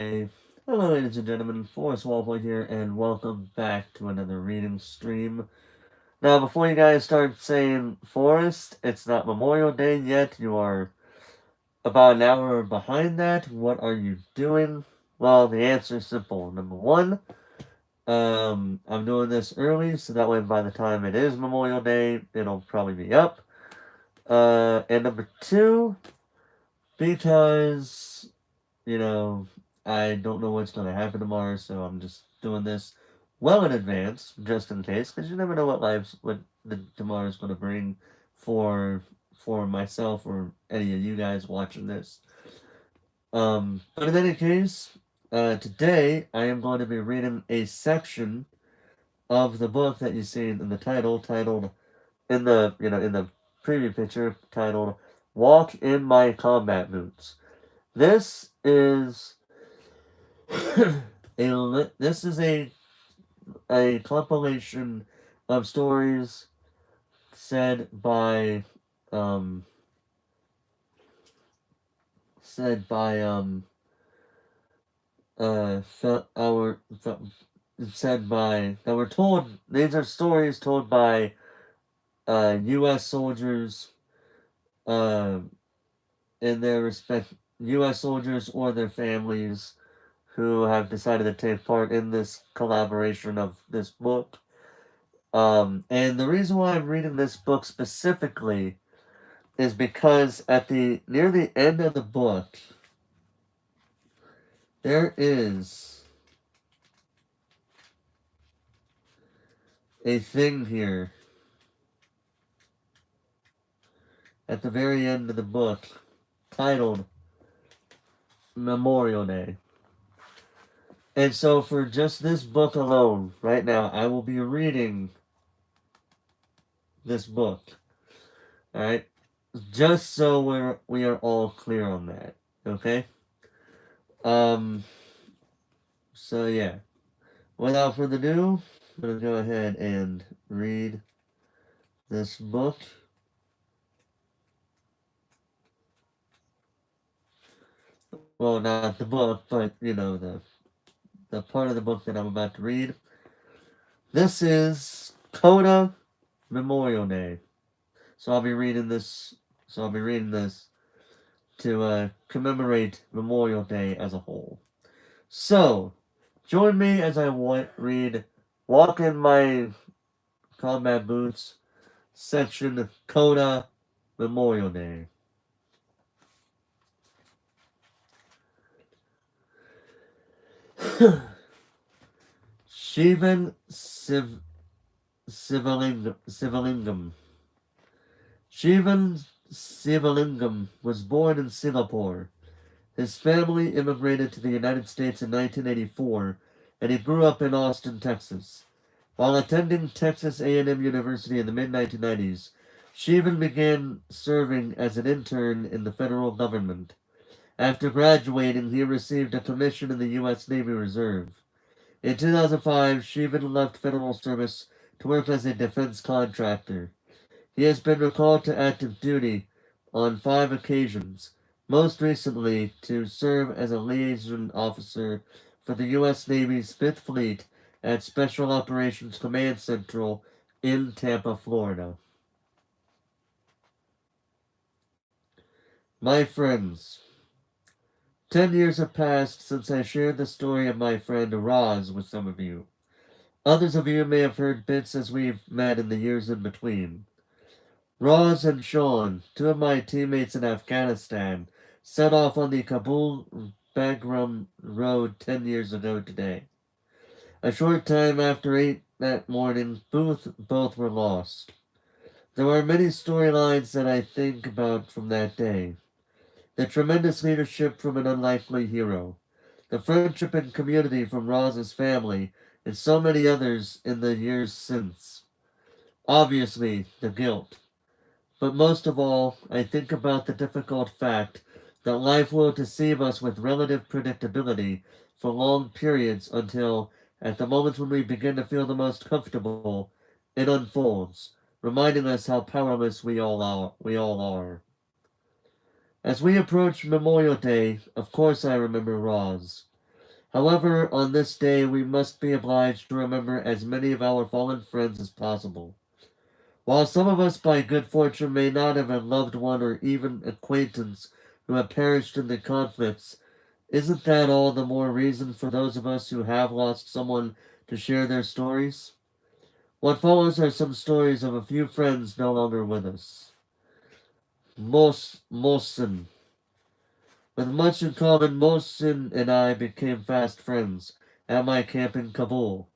Hello, ladies and gentlemen, Forrest Walpole here, and welcome back to another reading stream. Now, before you guys start saying, Forrest, it's not Memorial Day yet, you are about an hour behind that, what are you doing? Well, the answer is simple. Number one, I'm doing this early, so that way by the time it is Memorial Day, it'll probably be up. And number two, because I don't know what's going to happen tomorrow, so I'm just doing this well in advance, just in case, because you never know what the tomorrow is going to bring for for myself or any of you guys watching this. But in any case, today I am going to be reading a section of the book that you see in the title, titled in the preview picture, titled "Walk in My Combat Boots." This is this is a compilation of stories said by um said by our said by that were told. These are stories told by U.S. soldiers uh in their respect U.S. soldiers or their families who have decided to take part in this collaboration of this book. And the reason why I'm reading this book specifically is because at the near the end of the book, there is a thing here at the very end of the book titled Memorial Day. And so for just this book alone, right now, I will be reading this book. Alright? Just so we are all clear on that. Okay? Um so yeah. Without further ado, I'm gonna go ahead and read this book. Well, not the book, but the part of the book that I'm about to read. This is Coda Memorial Day. So I'll be reading this. So I'll be reading this to commemorate Memorial Day as a whole. So join me as I read "Walk in My Combat Boots" section Coda Memorial Day. Shivan Sivalingam. Shivan Sivalingam was born in Singapore. His family immigrated to the United States in 1984, and he grew up in Austin, Texas. While attending Texas A&M University in the mid-1990s, Shivan began serving as an intern in the federal government. After graduating, he received a commission in the U.S. Navy Reserve. In 2005, Shivan left federal service to work as a defense contractor. He has been recalled to active duty on 5 occasions, most recently to serve as a liaison officer for the U.S. Navy's Fifth Fleet at Special Operations Command Central in Tampa, Florida. My friends, 10 years have passed since I shared the story of my friend Roz with some of you. Others of you may have heard bits as we've met in the years in between. Roz and Sean, two of my teammates in Afghanistan, set off on the Kabul Bagram Road 10 years ago today. A short time after 8 that morning, both were lost. There are many storylines that I think about from that day. The tremendous leadership from an unlikely hero, the friendship and community from Roz's family, and so many others in the years since. Obviously, the guilt. But most of all, I think about the difficult fact that life will deceive us with relative predictability for long periods until, at the moment when we begin to feel the most comfortable, it unfolds, reminding us how powerless We all are. As we approach Memorial Day, of course I remember Roz. However, on this day we must be obliged to remember as many of our fallen friends as possible. While some of us by good fortune may not have a loved one or even acquaintance who have perished in the conflicts, isn't that all the more reason for those of us who have lost someone to share their stories? What follows are some stories of a few friends no longer with us. Mohsen. With much in common, Mohsen and I became fast friends at my camp in Kabul.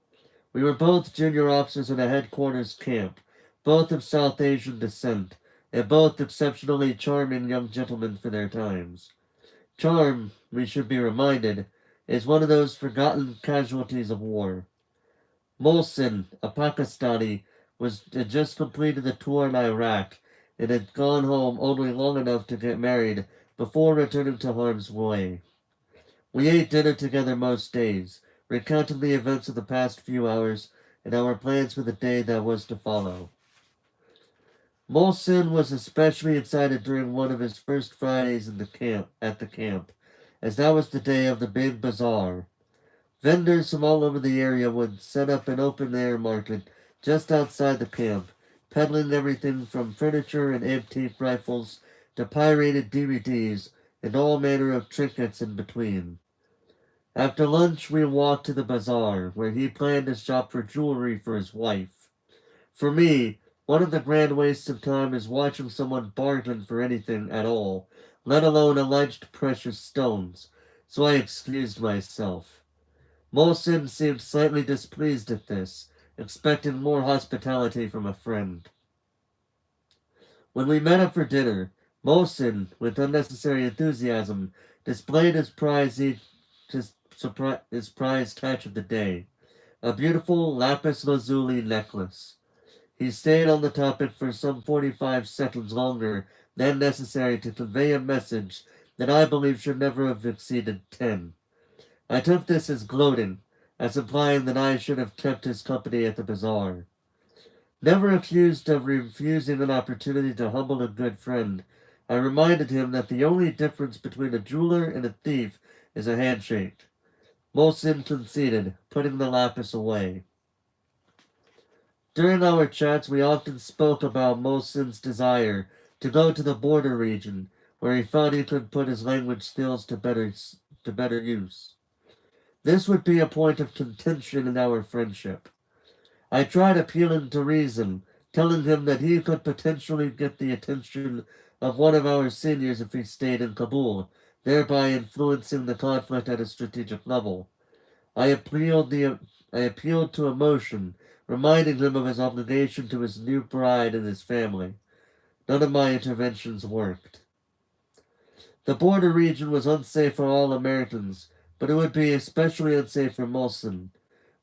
We were both junior officers in a headquarters camp, both of South Asian descent, and both exceptionally charming young gentlemen for their times. Charm, we should be reminded, is one of those forgotten casualties of war. Mohsen, a Pakistani, had just completed a tour in Iraq and had gone home only long enough to get married before returning to harm's way. We ate dinner together most days, recounting the events of the past few hours and our plans for the day that was to follow. Mohsen was especially excited during one of his first Fridays in the camp at the camp, as that was the day of the big bazaar. Vendors from all over the area would set up an open air market just outside the camp, peddling everything from furniture and antique rifles to pirated DVDs and all manner of trinkets in between. After lunch, we walked to the bazaar, where he planned to shop for jewelry for his wife. For me, one of the grand wastes of time is watching someone bargain for anything at all, let alone alleged precious stones, so I excused myself. Molson seemed slightly displeased at this, expecting more hospitality from a friend. When we met up for dinner, Molson, with unnecessary enthusiasm, displayed his prize catch of the day, a beautiful lapis lazuli necklace. He stayed on the topic for some 45 seconds longer than necessary to convey a message that I believe should never have exceeded 10. I took this as gloating, as implying that I should have kept his company at the bazaar. Never accused of refusing an opportunity to humble a good friend, I reminded him that the only difference between a jeweler and a thief is a handshake. Molson conceded, putting the lapis away. During our chats, we often spoke about Molson's desire to go to the border region, where he thought he could put his language skills to better use. This would be a point of contention in our friendship. I tried appealing to reason, telling him that he could potentially get the attention of one of our seniors if he stayed in Kabul, thereby influencing the conflict at a strategic level. I appealed the I appealed to emotion, reminding him of his obligation to his new bride and his family. None of my interventions worked. The border region was unsafe for all Americans, but it would be especially unsafe for Molson.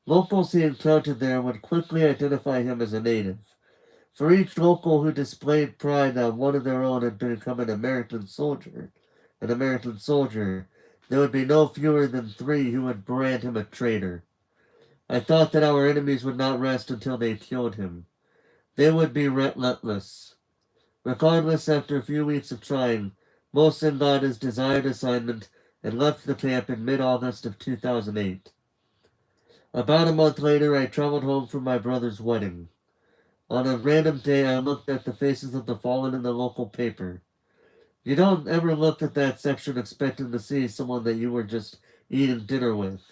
Locals he encountered there would quickly identify him as a native. For each local who displayed pride that one of their own had become an American soldier, there would be no fewer than 3 who would brand him a traitor. I thought that our enemies would not rest until they killed him. They would be relentless. Regardless, after a few weeks of trying, Molson got his desired assignment and left the camp in mid-August of 2008. About a month later, I traveled home from my brother's wedding. On a random day, I looked at the faces of the fallen in the local paper. You don't ever look at that section expecting to see someone that you were just eating dinner with.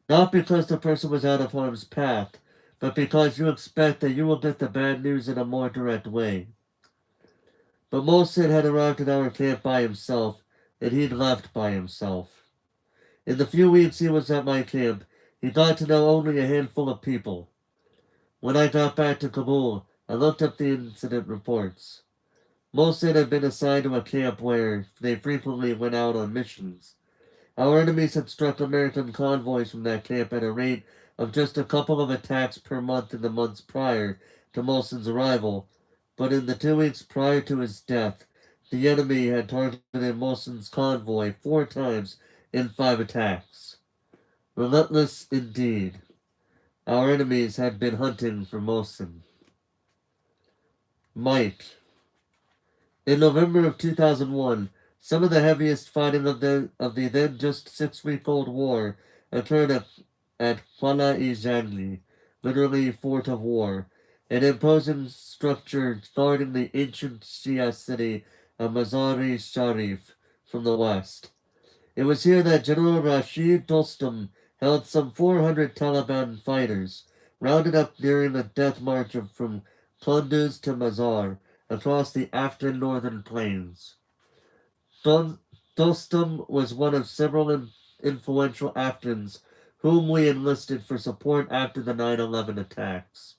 Not because the person was out of harm's path, but because you expect that you will get the bad news in a more direct way. But Molson had arrived at our camp by himself, and he'd left by himself. In the few weeks he was at my camp, he got to know only a handful of people. When I got back to Kabul, I looked up the incident reports. Molson had been assigned to a camp where they frequently went out on missions. Our enemies had struck American convoys from that camp at a rate of just a couple of attacks per month in the months prior to Molson's arrival, but in the 2 weeks prior to his death, the enemy had targeted Molson's convoy 4 times in 5 attacks. Relentless indeed. Our enemies had been hunting for Molson. Mike. In November of 2001, some of the heaviest fighting of the then just 6-week-old war occurred at Kuala Izangli, literally Fort of War, an imposing structure guarding the ancient Shia city of Mazar-e Sharif from the west. It was here that General Rashid Dostum held some 400 Taliban fighters, rounded up during the death march from Kunduz to Mazar across the Afghan northern plains. Dostum was one of several influential Afghans whom we enlisted for support after the 9/11 attacks.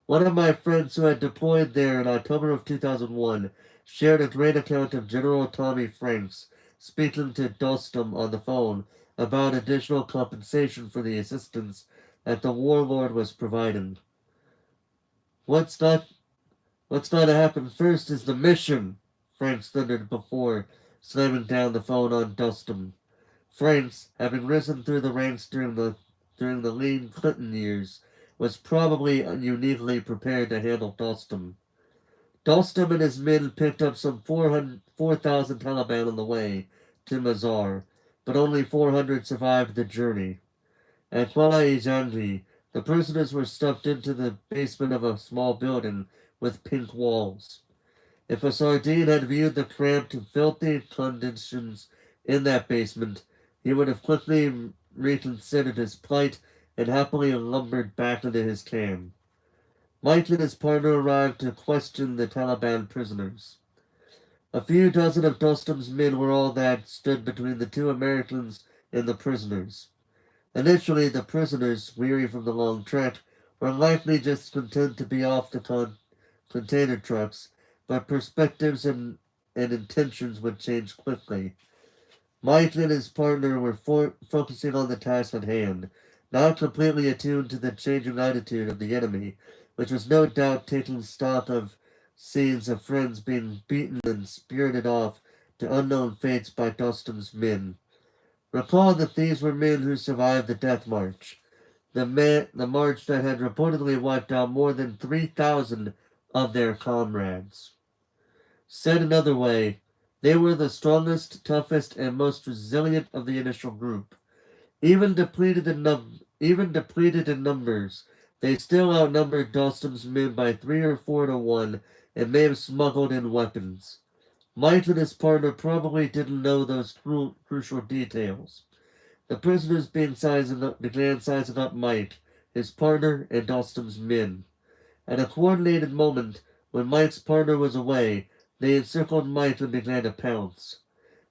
One of my friends who had deployed there in October of 2001 shared a great account of General Tommy Franks speaking to Dostum on the phone about additional compensation for the assistance that the warlord was providing. What's not what's got to happen first is the mission, Franks thundered before slamming down the phone on Dostum. Franks, having risen through the ranks during the lean Clinton years, was probably uniquely prepared to handle Dostum. Dostum and his men picked up some 4,000 Taliban on the way to Mazar, but only 400 survived the journey. At Kuala Izangli, the prisoners were stuffed into the basement of a small building with pink walls. If a sardine had viewed the cramped and filthy conditions in that basement, he would have quickly reconsidered his plight and happily lumbered back into his can. Mike and his partner arrived to question the Taliban prisoners. A few dozen of Dostum's men were all that stood between the two Americans and the prisoners. Initially, the prisoners, weary from the long trek, were likely just content to be off the container trucks, but perspectives and intentions would change quickly. Mike and his partner were focusing on the task at hand, not completely attuned to the changing attitude of the enemy, which was no doubt taking stock of scenes of friends being beaten and spirited off to unknown fates by Dostum's men. Recall that these were men who survived the death march, the march that had reportedly wiped out more than 3,000 of their comrades. Said another way, they were the strongest, toughest, and most resilient of the initial group. Even depleted in numbers, they still outnumbered Dostum's men by 3 or 4 to 1 and may have smuggled in weapons. Mike and his partner probably didn't know those crucial details. The prisoners began sizing up Mike, his partner, and Dostum's men. At a coordinated moment, when Mike's partner was away, they encircled Mike and began to pounce.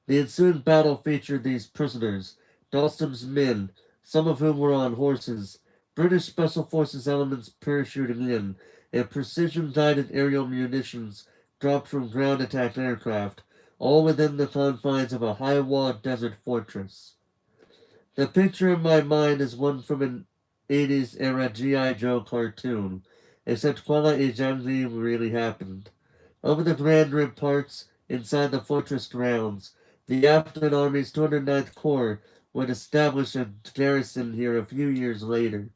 The ensuing battle featured these prisoners, Dostum's men, some of whom were on horses, British Special Forces elements parachuting in, and precision-guided aerial munitions dropped from ground attack aircraft, all within the confines of a high-walled desert fortress. The picture in my mind is one from an 80s era G.I. Joe cartoon, except Kuala Izangli really happened. Over the Grand Ramparts, inside the fortress grounds, the Afghan Army's 209th Corps would establish a garrison here a few years later.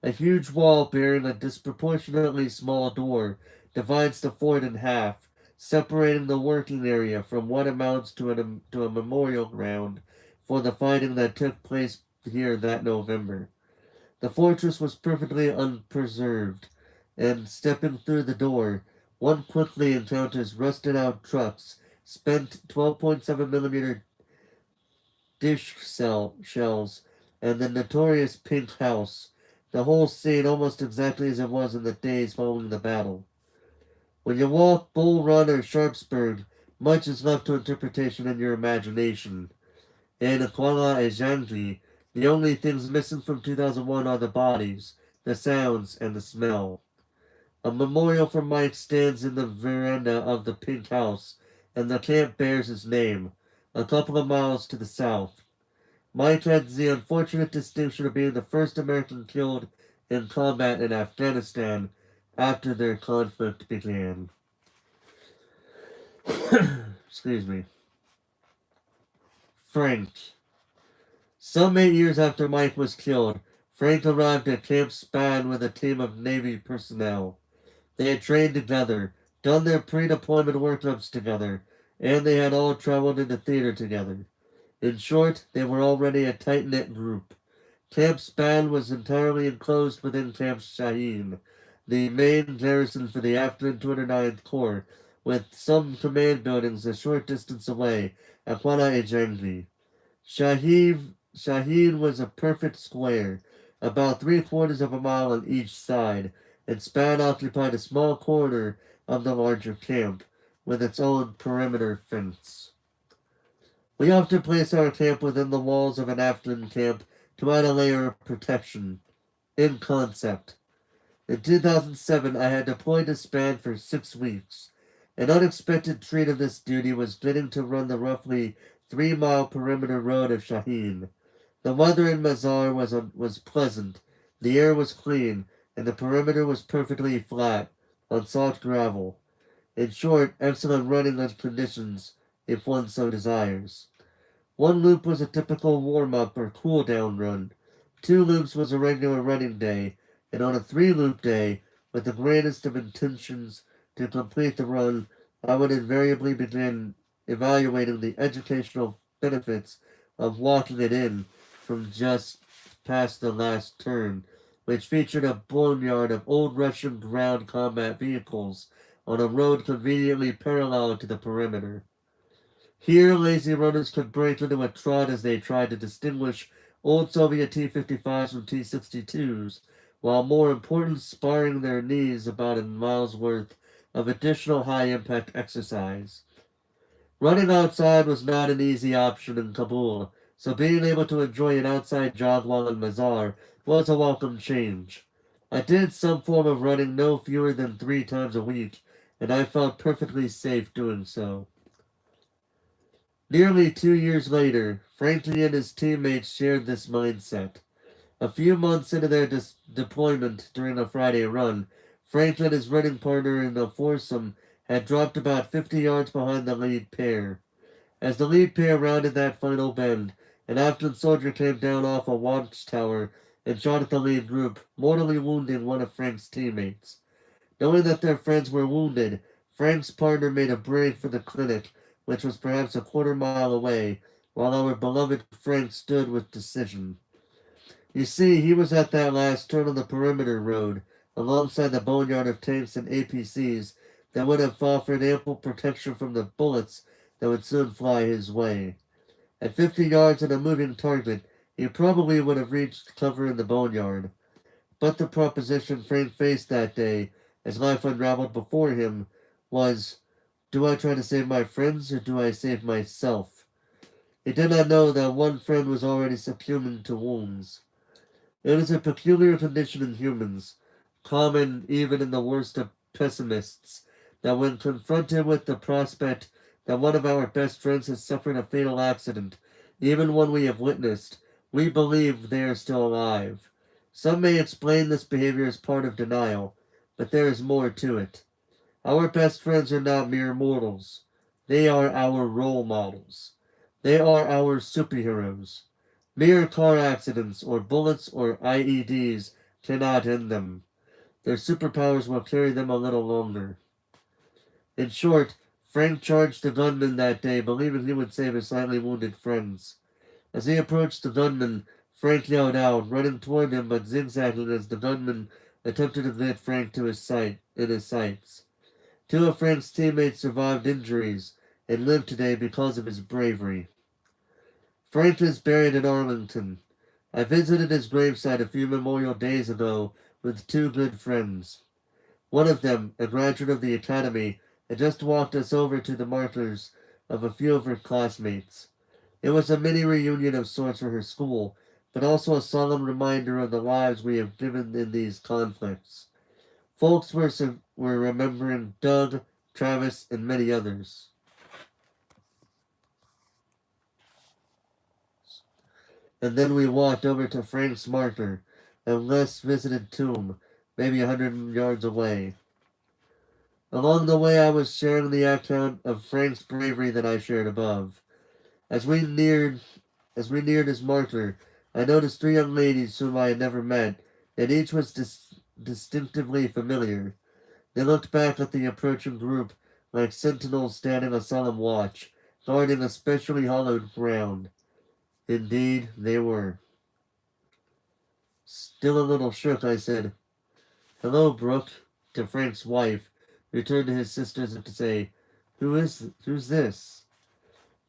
A huge wall bearing a disproportionately small door divides the fort in half, separating the working area from what amounts to a memorial ground for the fighting that took place here that November. The fortress was perfectly unpreserved, and stepping through the door, one quickly encounters rusted out trucks, spent 12.7 mm dish shells, and the notorious pink house, the whole scene almost exactly as it was in the days following the battle. When you walk Bull Run or Sharpsburg, much is left to interpretation in your imagination. In Kuala Izangli, the only things missing from 2001 are the bodies, the sounds, and the smell. A memorial for Mike stands in the veranda of the pink house, and the camp bears his name, a couple of miles to the south. Mike had the unfortunate distinction of being the first American killed in combat in Afghanistan after their conflict began. Excuse me. Frank. Some 8 years after Mike was killed, Frank arrived at Camp Span with a team of Navy personnel. They had trained together, done their pre-deployment workups together, and they had all traveled into theater together. In short, they were already a tight-knit group. Camp Span was entirely enclosed within Camp Shaheen, the main garrison for the Afghan 209th Corps, with some command buildings a short distance away at Quana Ejangi. Shaheen was a perfect square, about 3/4 of a mile on each side, and Span occupied a small corner of the larger camp, with its own perimeter fence. We often place our camp within the walls of an Afghan camp to add a layer of protection. In concept. In 2007, I had deployed to Span for 6 weeks. An unexpected treat of this duty was getting to run the roughly 3-mile perimeter road of Shaheen. The weather in Mazar was pleasant, the air was clean, and the perimeter was perfectly flat, on soft gravel. In short, excellent running conditions, if one so desires. One loop was a typical warm-up or cool-down run. 2 loops was a regular running day, and on a 3-loop day, with the greatest of intentions to complete the run, I would invariably begin evaluating the educational benefits of walking it in from just past the last turn, which featured a boneyard of old Russian ground combat vehicles on a road conveniently parallel to the perimeter. Here, lazy runners could break into a trot as they tried to distinguish old Soviet T-55s from T-62s, while more important sparring their knees about a mile's worth of additional high-impact exercise. Running outside was not an easy option in Kabul, so being able to enjoy an outside jog while in Mazar was a welcome change. I did some form of running no fewer than 3 times a week, and I felt perfectly safe doing so. Nearly 2 years later, Franklin and his teammates shared this mindset. A few months into their deployment during a Friday run, Franklin, his running partner in the foursome, had dropped about 50 yards behind the lead pair. As the lead pair rounded that final bend, an Afghan soldier came down off a watchtower and shot at the lead group, mortally wounding one of Frank's teammates. Knowing that their friends were wounded, Frank's partner made a break for the clinic, which was perhaps a quarter-mile away, while our beloved Frank stood with decision. You see, he was at that last turn on the perimeter road, alongside the boneyard of tanks and APCs that would have offered ample protection from the bullets that would soon fly his way. At 50 yards and a moving target, he probably would have reached cover in the boneyard. But the proposition Frank faced that day, as life unraveled before him, was, do I try to save my friends or do I save myself? He did not know that one friend was already succumbing to wounds. It is a peculiar condition in humans, common even in the worst of pessimists, that when confronted with the prospect that one of our best friends has suffered a fatal accident, even one we have witnessed, we believe they are still alive. Some may explain this behavior as part of denial, but there is more to it. Our best friends are not mere mortals. They are our role models. They are our superheroes. Mere car accidents or bullets or IEDs cannot end them. Their superpowers will carry them a little longer. In short, Frank charged the gunman that day, believing he would save his slightly wounded friends. As he approached the gunman, Frank yelled out, running toward him but zigzagging as the gunman attempted to get Frank to his sights. 2 of Frank's teammates survived injuries and live today because of his bravery. Frank is buried in Arlington. I visited his gravesite a few Memorial Days ago with 2 good friends. One of them, a graduate of the academy, had just walked us over to the markers of a few of her classmates. It was a mini reunion of sorts for her school, but also a solemn reminder of the lives we have given in these conflicts. Folks were remembering Doug, Travis, and many others. And then we walked over to Frank's marker, a less visited tomb, maybe 100 yards away. Along the way, I was sharing the account of Frank's bravery that I shared above. As we neared his marker, I noticed 3 young ladies whom I had never met, and each was distinctively familiar. They looked back at the approaching group like sentinels standing a solemn watch, guarding a specially hollowed ground. Indeed, they were. Still a little shook, I said, "Hello, Brooke," to Frank's wife, who turned to his sisters to say, who's this?"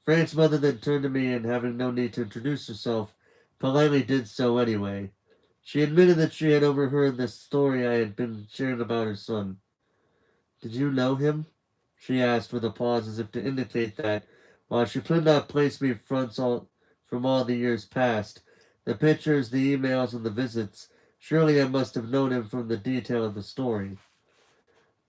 Frank's mother then turned to me and, having no need to introduce herself, politely did so anyway. She admitted that she had overheard the story I had been sharing about her son. "Did you know him?" she asked with a pause as if to indicate that, while she could not place me from all the years past, the pictures, the emails, and the visits, surely I must have known him from the detail of the story.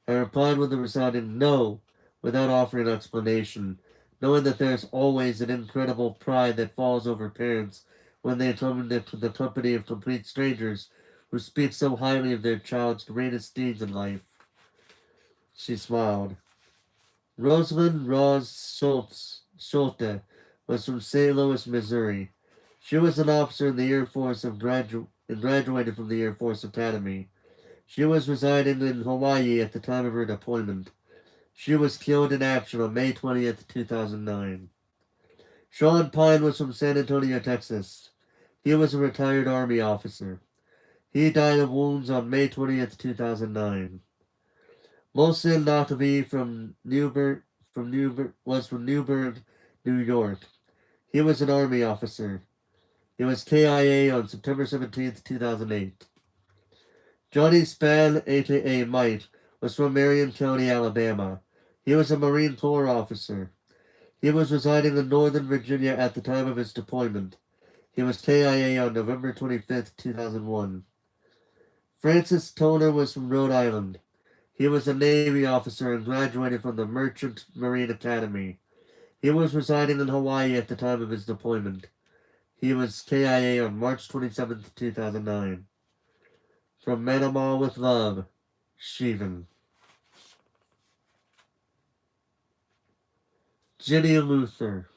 I replied with a resounding no, without offering an explanation, knowing that there is always an incredible pride that falls over parents when they come into the company of complete strangers who speak so highly of their child's greatest deeds in life. She smiled. Rosalind Ross Schulte was from St. Louis, Missouri. She was an officer in the Air Force and graduated from the Air Force Academy. She was residing in Hawaii at the time of her deployment. She was killed in action on May 20th, 2009. Sean Pine was from San Antonio, Texas. He was a retired Army officer. He died of wounds on May 20th, 2009. Mohsen Naqvi was from Newburgh, New York. He was an Army officer. He was KIA on September 17th, 2008. Johnny Spann, aka Mike, was from Marion County, Alabama. He was a Marine Corps officer. He was residing in Northern Virginia at the time of his deployment. He was KIA on November 25th, 2001. Francis Toner was from Rhode Island. He was a Navy officer and graduated from the Merchant Marine Academy. He was residing in Hawaii at the time of his deployment. He was KIA on March 27th, 2009. From Manama with Love, Shivan. Ginny Luther.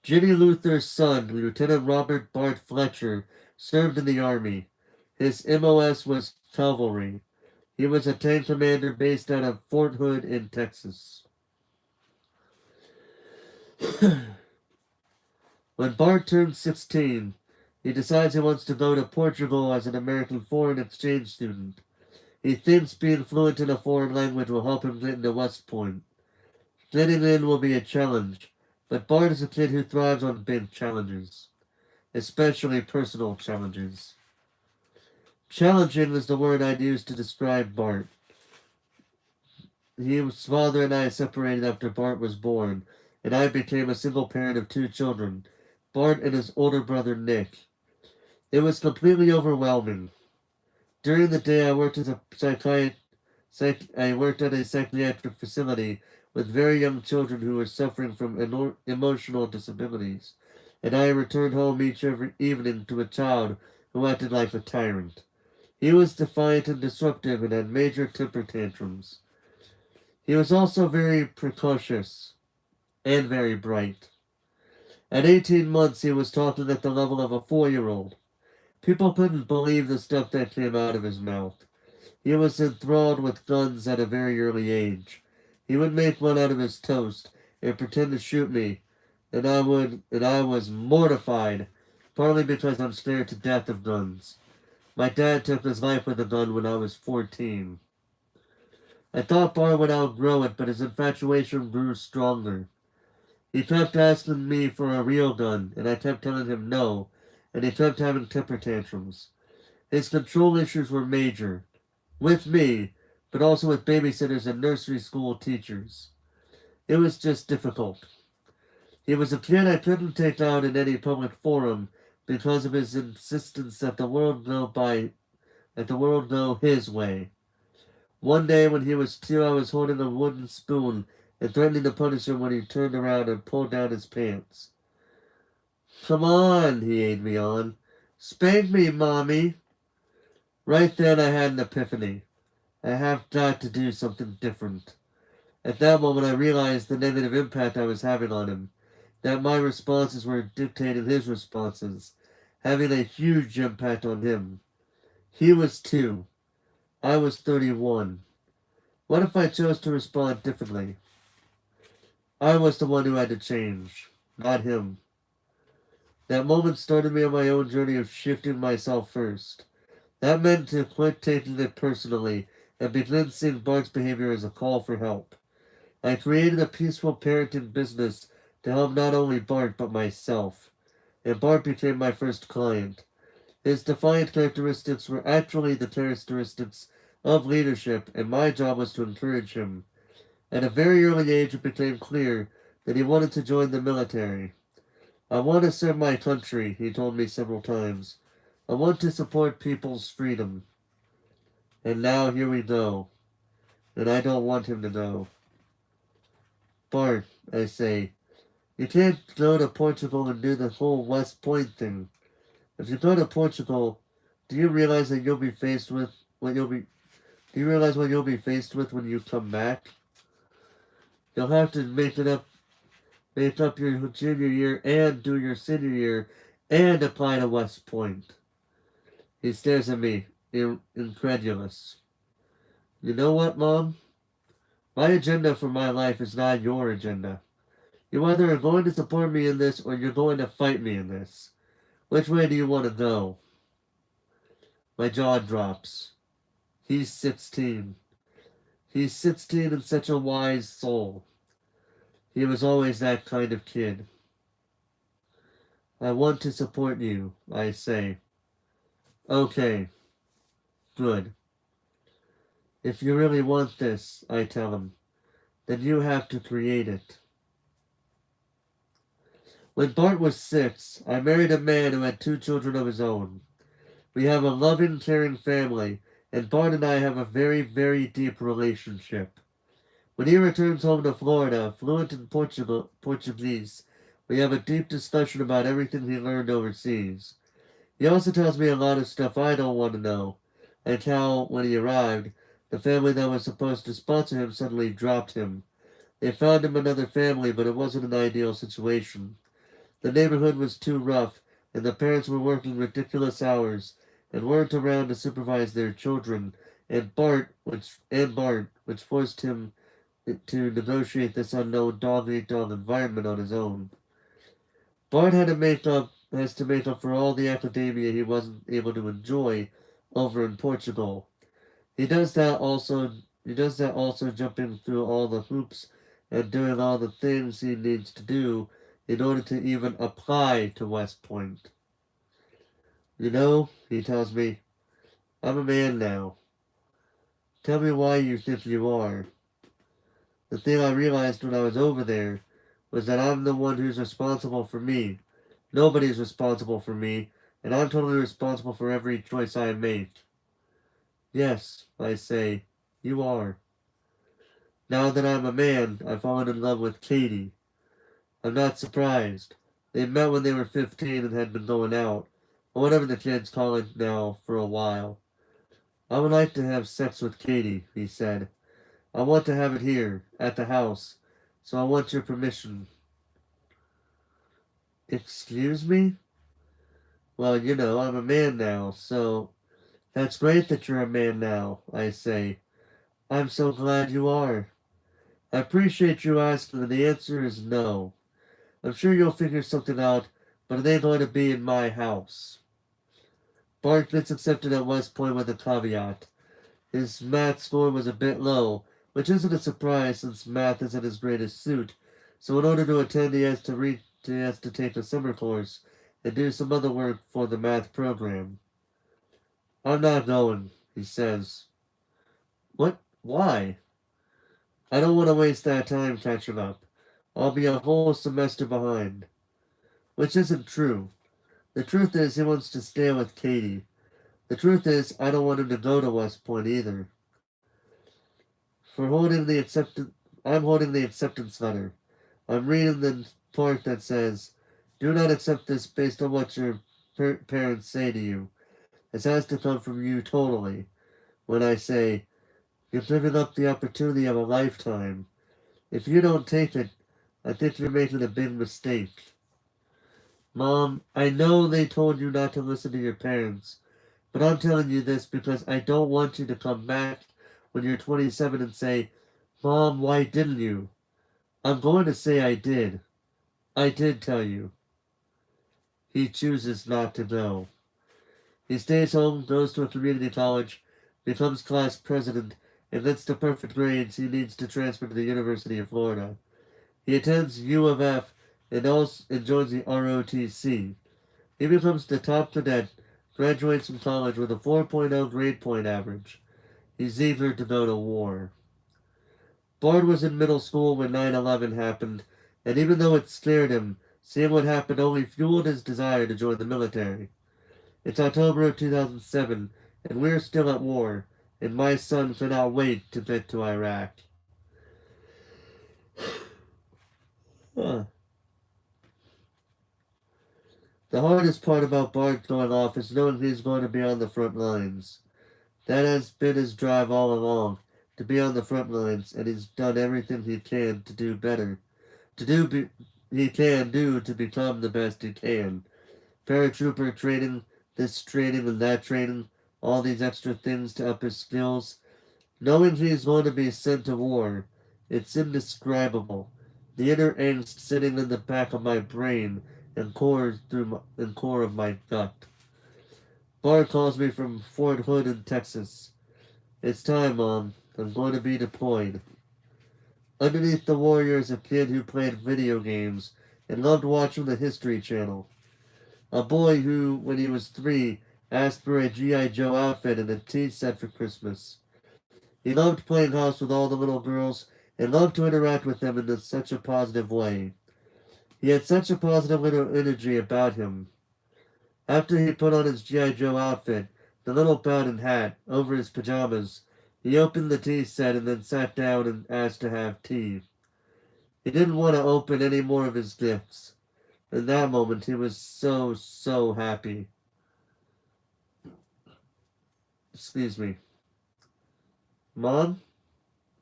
Ginny Luther's son, Lieutenant Robert Bart Fletcher, served in the Army. His MOS was cavalry. He was a tank commander based out of Fort Hood in Texas. When Bart turns 16, he decides he wants to go to Portugal as an American foreign exchange student. He thinks being fluent in a foreign language will help him get into West Point. Getting in will be a challenge, but Bart is a kid who thrives on big challenges, especially personal challenges. Challenging is the word I'd use to describe Bart. His father and I separated after Bart was born, and I became a single parent of 2 children, Bart and his older brother Nick. It was completely overwhelming. During the day, I worked at a psychiatric facility with very young children who were suffering from emotional disabilities, and I returned home each every evening to a child who acted like a tyrant. He was defiant and disruptive and had major temper tantrums. He was also very precocious and very bright. At 18 months, he was talking at the level of a 4-year-old. People couldn't believe the stuff that came out of his mouth. He was enthralled with guns at a very early age. He would make one out of his toast and pretend to shoot me, and I was mortified, partly because I'm scared to death of guns. My dad took his life with a gun when I was 14. I thought Bart would outgrow it, but his infatuation grew stronger. He kept asking me for a real gun, and I kept telling him no, and he kept having temper tantrums. His control issues were major, with me, but also with babysitters and nursery school teachers. It was just difficult. He was a kid I couldn't take out in any public forum because of his insistence that the world go his way. One day when he was 2, I was holding a wooden spoon and threatening to punish him when he turned around and pulled down his pants. "Come on," he egged me on. "Spank me, Mommy." Right then I had an epiphany. I have got to do something different. At that moment I realized the negative impact I was having on him, that my responses were dictating his responses, having a huge impact on him. He was 2. I was 31. What if I chose to respond differently? I was the one who had to change, not him. That moment started me on my own journey of shifting myself first. That meant to quit taking it personally and begin seeing Bart's behavior as a call for help. I created a peaceful parenting business to help not only Bart but myself, and Bart became my first client. His defiant characteristics were actually the characteristics of leadership, and my job was to encourage him. At a very early age, it became clear that he wanted to join the military. I want to serve my country, he told me several times. I want to support people's freedom. And now here we go. And I don't want him to know. Bart, I say, you can't go to Portugal and do the whole West Point thing. If you go to Portugal, do you realize that you'll be faced with what you'll be do you realize what you'll be faced with when you come back? You'll have to make up your junior year and do your senior year and apply to West Point. He stares at me, incredulous. You know what, Mom? My agenda for my life is not your agenda. You either are going to support me in this or you're going to fight me in this. Which way do you want to go? My jaw drops. He's 16. He's 16 and such a wise soul. He was always that kind of kid. I want to support you, I say. Okay, good. If you really want this, I tell him, then you have to create it. When Bart was 6, I married a man who had 2 children of his own. We have a loving, caring family, and Bart and I have a very, very deep relationship. When he returns home to Florida, fluent in Portuguese, we have a deep discussion about everything he learned overseas. He also tells me a lot of stuff I don't want to know, like how, when he arrived, the family that was supposed to sponsor him suddenly dropped him. They found him another family, but it wasn't an ideal situation. The neighborhood was too rough, and the parents were working ridiculous hours and weren't around to supervise their children, which forced him to negotiate this unknown dog-eat-dog environment on his own. Bart has to make up for all the academia he wasn't able to enjoy over in Portugal. He does that also jumping through all the hoops and doing all the things he needs to do in order to even apply to West Point. You know, he tells me, I'm a man now. Tell me why you think you are. The thing I realized when I was over there was that I'm the one who's responsible for me. Nobody's responsible for me, and I'm totally responsible for every choice I make. Yes, I say, you are. Now that I'm a man, I've fallen in love with Katie. I'm not surprised. They met when they were 15 and had been going out, or whatever the kids call it now, for a while. I would like to have sex with Katie, he said. I want to have it here, at the house, so I want your permission. Excuse me? Well, you know, I'm a man now, so that's great that you're a man now, I say. I'm so glad you are. I appreciate you asking, and the answer is no. I'm sure you'll figure something out, but it ain't going to be in my house. Bart gets accepted at West Point with a caveat. His math score was a bit low, which isn't a surprise since math isn't his greatest suit, so in order to attend he has to take a summer course and do some other work for the math program. I'm not going, he says. What? Why? I don't want to waste that time catching up. I'll be a whole semester behind. Which isn't true. The truth is he wants to stay with Katie. The truth is I don't want him to go to West Point either. For holding the acceptance I'm holding the acceptance letter. I'm reading the part that says, do not accept this based on what your parents say to you. This has to come from you totally. When I say, you're giving up the opportunity of a lifetime. If you don't take it, I think you're making a big mistake. Mom, I know they told you not to listen to your parents, but I'm telling you this because I don't want you to come back when you're 27 and say, Mom, why didn't you? I'm going to say I did. I did tell you. he chooses not to go. He stays home, goes to a community college, becomes class president, and gets the perfect grades he needs to transfer to the University of Florida. He attends U of F and also joins the ROTC. He becomes the top cadet, graduates from college with a 4.0 grade point average. He's eager to go to war. Bard was in middle school when 9/11 happened, and even though it scared him, seeing what happened only fueled his desire to join the military. It's October of 2007, and we're still at war, and my son cannot wait to get to Iraq. Huh. The hardest part about Bart going off is knowing he's going to be on the front lines. That has been his drive all along, to be on the front lines, and he's done everything he can to do better. He can do to become the best he can. Paratrooper training, this training and that training, all these extra things to up his skills. Knowing he's going to be sent to war, it's indescribable. The inner angst sitting in the back of my brain and core of my gut. Bart calls me from Fort Hood in Texas. It's time, Mom. I'm going to be deployed. Underneath the warrior is a kid who played video games and loved watching the History Channel. A boy who, when he was 3, asked for a G.I. Joe outfit and a tea set for Christmas. He loved playing house with all the little girls and loved to interact with them in such a positive way. He had such a positive little energy about him. After he put on his G.I. Joe outfit, the little belt and hat, over his pajamas, he opened the tea set and then sat down and asked to have tea. He didn't want to open any more of his gifts. In that moment, he was so, so happy. Excuse me. Mom?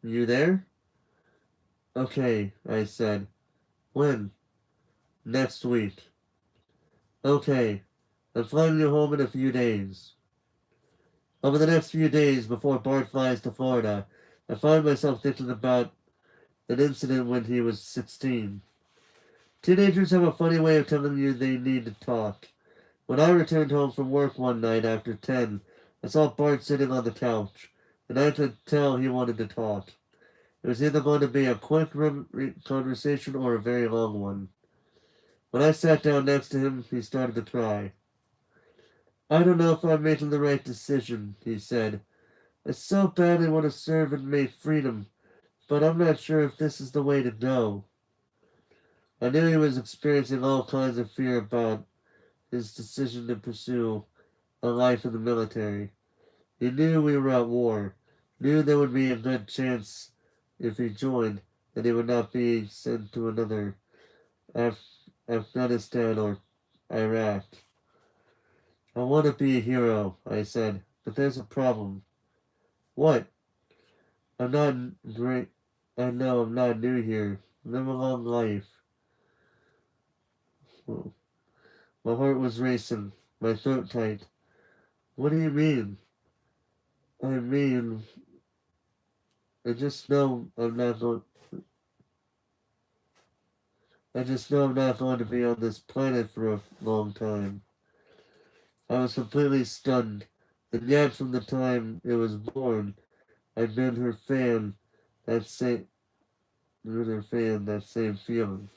You there? Okay, I said. When? Next week. Okay. I'm flying you home in a few days. Over the next few days, before Bart flies to Florida, I find myself thinking about an incident when he was 16. Teenagers have a funny way of telling you they need to talk. When I returned home from work one night after 10, I saw Bart sitting on the couch, and I could tell he wanted to talk. It was either going to be a quick conversation or a very long one. When I sat down next to him, he started to cry. I don't know if I'm making the right decision, he said. I so badly want to serve and make freedom, but I'm not sure if this is the way to go. I knew he was experiencing all kinds of fear about his decision to pursue a life in the military. He knew we were at war, knew there would be a good chance if he joined that he would not be sent to another Afghanistan or Iraq. I want to be a hero, I said, but there's a problem. What? I'm not great. I know I'm not new here. Live a long life. Well, my heart was racing, my throat tight. What do you mean? I mean, I just know I'm not going. I just know I'm not going to be on this planet for a long time. I was completely stunned, and yet from the time it was born, I'd been her fan. That same, been her fan. That same feeling.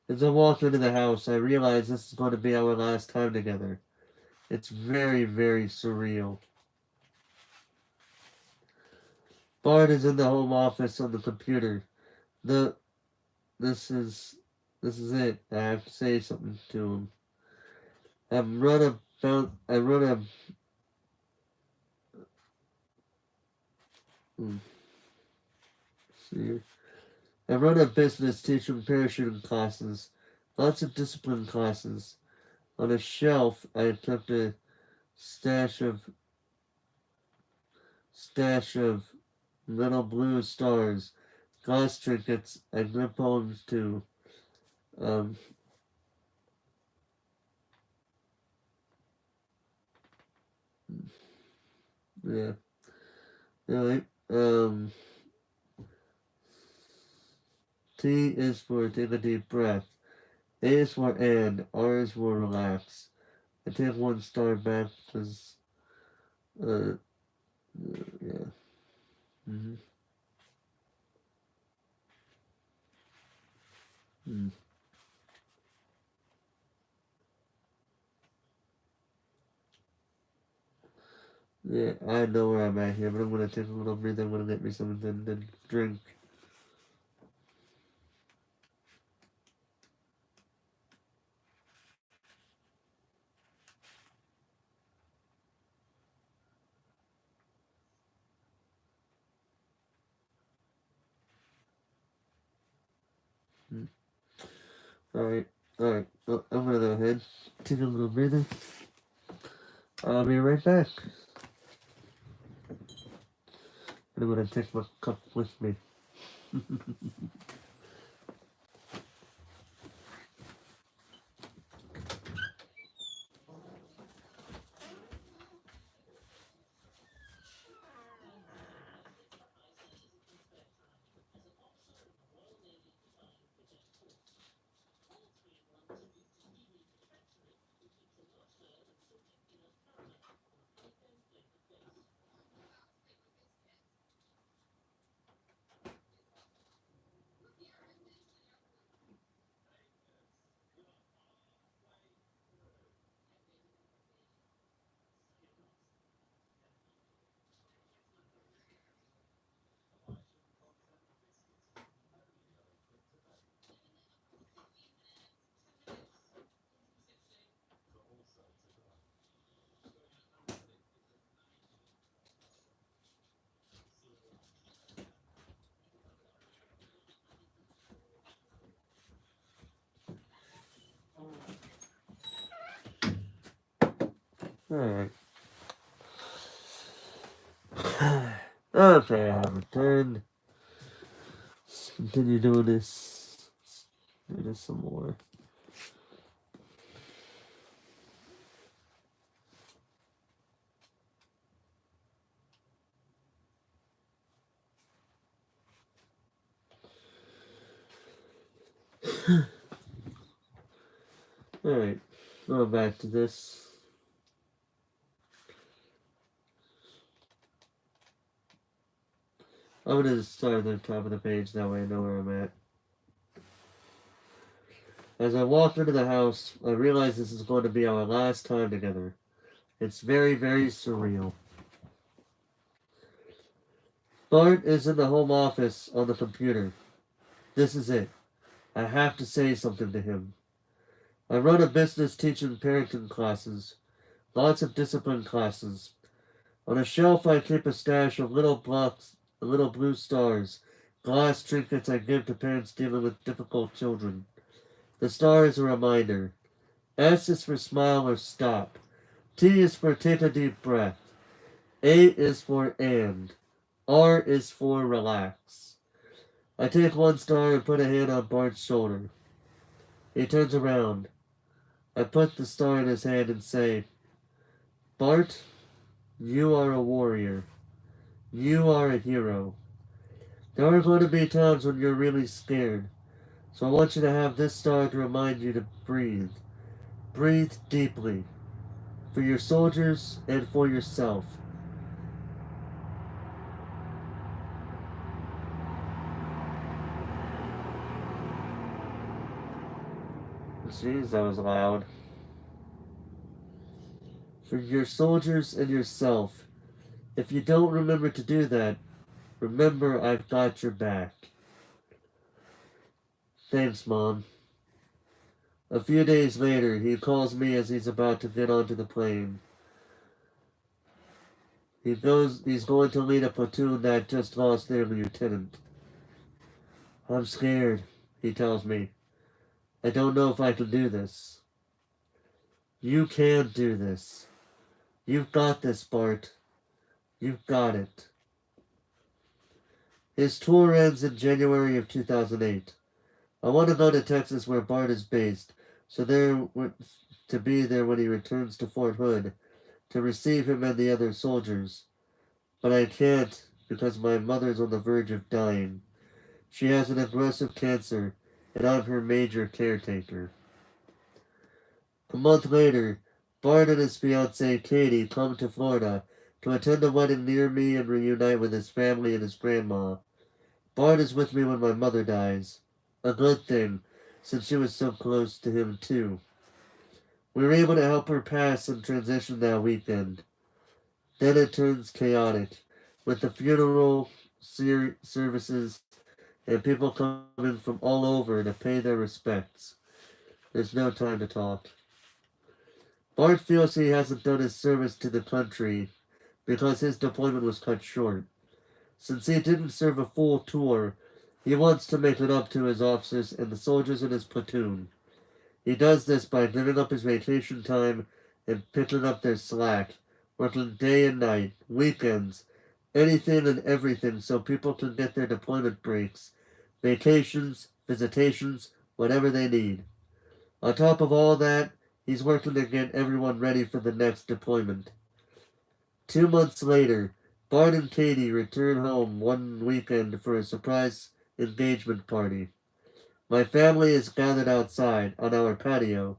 As I walked into the house, I realized this is going to be our last time together. It's very, very surreal. Bart is in the home office on the computer. The this is this is it. I have to say something to him. I run a hmm, see. I run a business teaching parachuting classes, lots of discipline classes. On a shelf, I kept a stash of stash of little blue stars, glass trinkets, and grip poems too. Um, Yeah. Alright. T is for take a deep breath. A is for and. R is for relax. I take 1 star back because, uh, yeah. Mm-hmm. Mm. Yeah, I know where I'm at here, but I'm gonna take a little breather. I'm gonna get me something to drink. Mm. Alright, alright. Well, I'm gonna go ahead, take a little breather. I'll be right back. And I'm gonna take my cup with me. Alright. Okay, I have returned. Let's continue doing this. Let's do this some more. Alright, going back to this. I'm gonna start at the top of the page, that way I know where I'm at. As I walked into the house, I realized this is going to be our last time together. It's very, very surreal. Bart is in the home office on the computer. This is it. I have to say something to him. I run a business teaching parenting classes. Lots of discipline classes. On a shelf I keep a stash of little blocks, little blue stars, glass trinkets I give to parents dealing with difficult children. The star is a reminder. S is for smile or stop. T is for take a deep breath. A is for and. R is for relax. I take 1 star and put a hand on Bart's shoulder. He turns around. I put the star in his hand and say, Bart, you are a warrior. You are a hero. There are going to be times when you're really scared. So I want you to have this star to remind you to breathe. Breathe deeply. For your soldiers and for yourself. Jeez, that was loud. For your soldiers and yourself. If you don't remember to do that, remember I've got your back. Thanks, Mom. A few days later, he calls me as he's about to get onto the plane. He's going to lead a platoon that just lost their lieutenant. I'm scared, he tells me. I don't know if I can do this. You can do this. You've got this, Bart. You've got it. His tour ends in January of 2008. I want to go to Texas where Bart is based, so to be there when he returns to Fort Hood, to receive him and the other soldiers. but I can't because my mother's on the verge of dying. She has an aggressive cancer, and I'm her major caretaker. A month later, Bart and his fiancée Katie come to Florida to attend a wedding near me and reunite with his family and his grandma. Bart is with me when my mother dies. A good thing, since she was so close to him too. We were able to help her pass and transition that weekend. Then it turns chaotic, with the funeral services and people coming from all over to pay their respects. There's no time to talk. Bart feels he hasn't done his service to the country because his deployment was cut short. Since he didn't serve a full tour, he wants to make it up to his officers and the soldiers in his platoon. He does this by giving up his vacation time and picking up their slack, working day and night, weekends, anything and everything so people can get their deployment breaks, vacations, visitations, whatever they need. On top of all that, he's working to get everyone ready for the next deployment. 2 months later, Bart and Katie return home one weekend for a surprise engagement party. My family is gathered outside on our patio.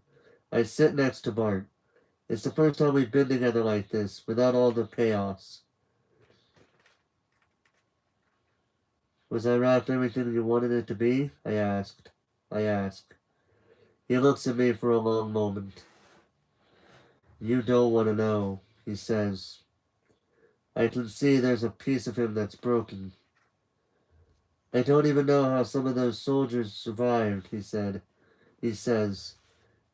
I sit next to Bart. It's the first time we've been together like this, without all the chaos. Was Iraq everything you wanted it to be? I ask. He looks at me for a long moment. You don't want to know, he says. I can see there's a piece of him that's broken. I don't even know how some of those soldiers survived, he said. He says.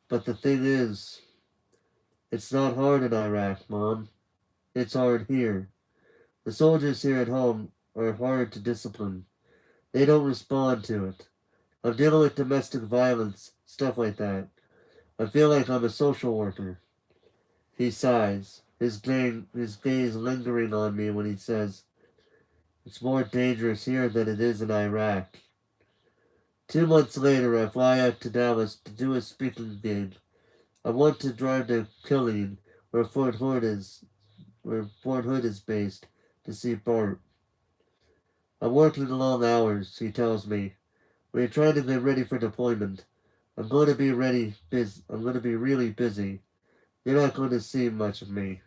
But the thing is, it's not hard in Iraq, Mom. It's hard here. The soldiers here at home are hard to discipline. They don't respond to it. I'm dealing with domestic violence, stuff like that. I feel like I'm a social worker. He sighs, his gaze lingering on me when he says, it's more dangerous here than it is in Iraq. 2 months later, I fly out to Dallas to do a speaking gig. I want to drive to Killeen, where Fort Hood is based, to see Bart. I'm working long hours, he tells me. We're trying to get ready for deployment. I'm going to be really busy. You're not going to see much of me.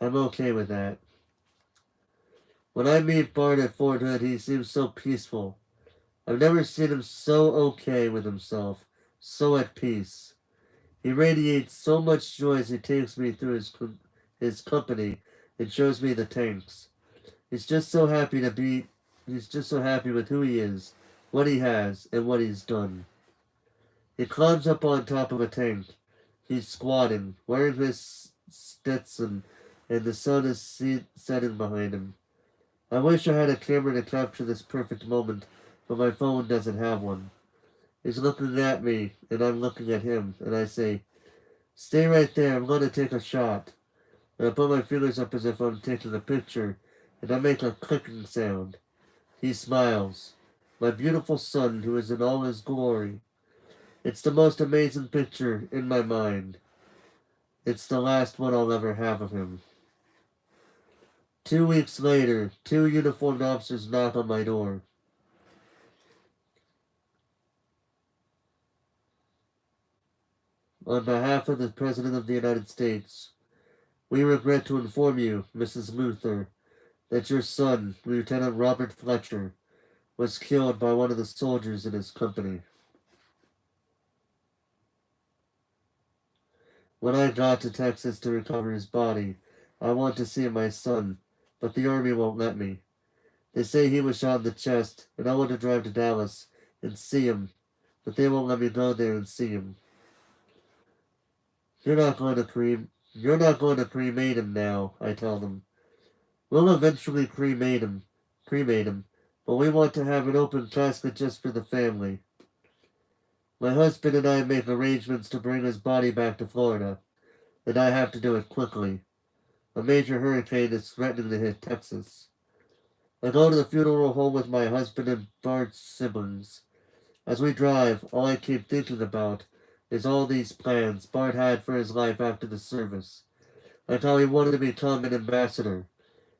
I'm okay with that. When I meet Bart at Fort Hood, he seems so peaceful. I've never seen him so okay with himself, so at peace. He radiates so much joy as he takes me through his company and shows me the tanks. He's just so happy to be. He's just so happy with who he is, what he has, and what he's done. He climbs up on top of a tank. He's squatting, wearing his Stetson, and the sun is setting behind him. I wish I had a camera to capture this perfect moment, but my phone doesn't have one. He's looking at me, and I'm looking at him, and I say, stay right there, I'm going to take a shot. And I put my fingers up as if I'm taking a picture, and I make a clicking sound. He smiles. My beautiful son, who is in all his glory. It's the most amazing picture in my mind. It's the last one I'll ever have of him. 2 weeks later, two uniformed officers knock on my door. On behalf of the President of the United States, we regret to inform you, Mrs. Luther, that your son, Lieutenant Robert Fletcher, was killed by one of the soldiers in his company. When I got to Texas to recover his body, I want to see my son, but the army won't let me. They say he was shot in the chest, and I want to drive to Dallas and see him, but they won't let me go there and see him. You're not going to cremate him now, I tell them. We'll eventually cremate him, but we want to have an open casket just for the family. My husband and I make arrangements to bring his body back to Florida, and I have to do it quickly. A major hurricane is threatening to hit Texas. I go to the funeral home with my husband and Bart's siblings. As we drive, all I keep thinking about is all these plans Bart had for his life after the service, like how he wanted to become an ambassador,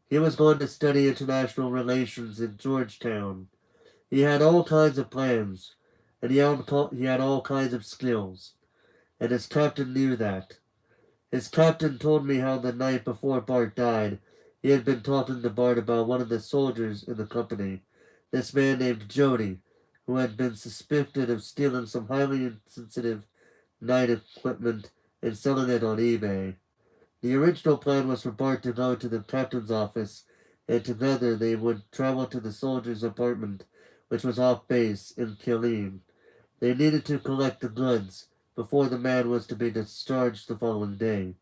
He was going to study international relations in Georgetown. He had all kinds of plans, and he had all kinds of skills, and his captain knew that. His captain told me how the night before Bart died, he had been talking to Bart about one of the soldiers in the company, this man named Jody, who had been suspected of stealing some highly sensitive night equipment and selling it on eBay. The original plan was for Bart to go to the captain's office, and together they would travel to the soldier's apartment, which was off base in Killeen. They needed to collect the goods before the man was to be discharged the following day.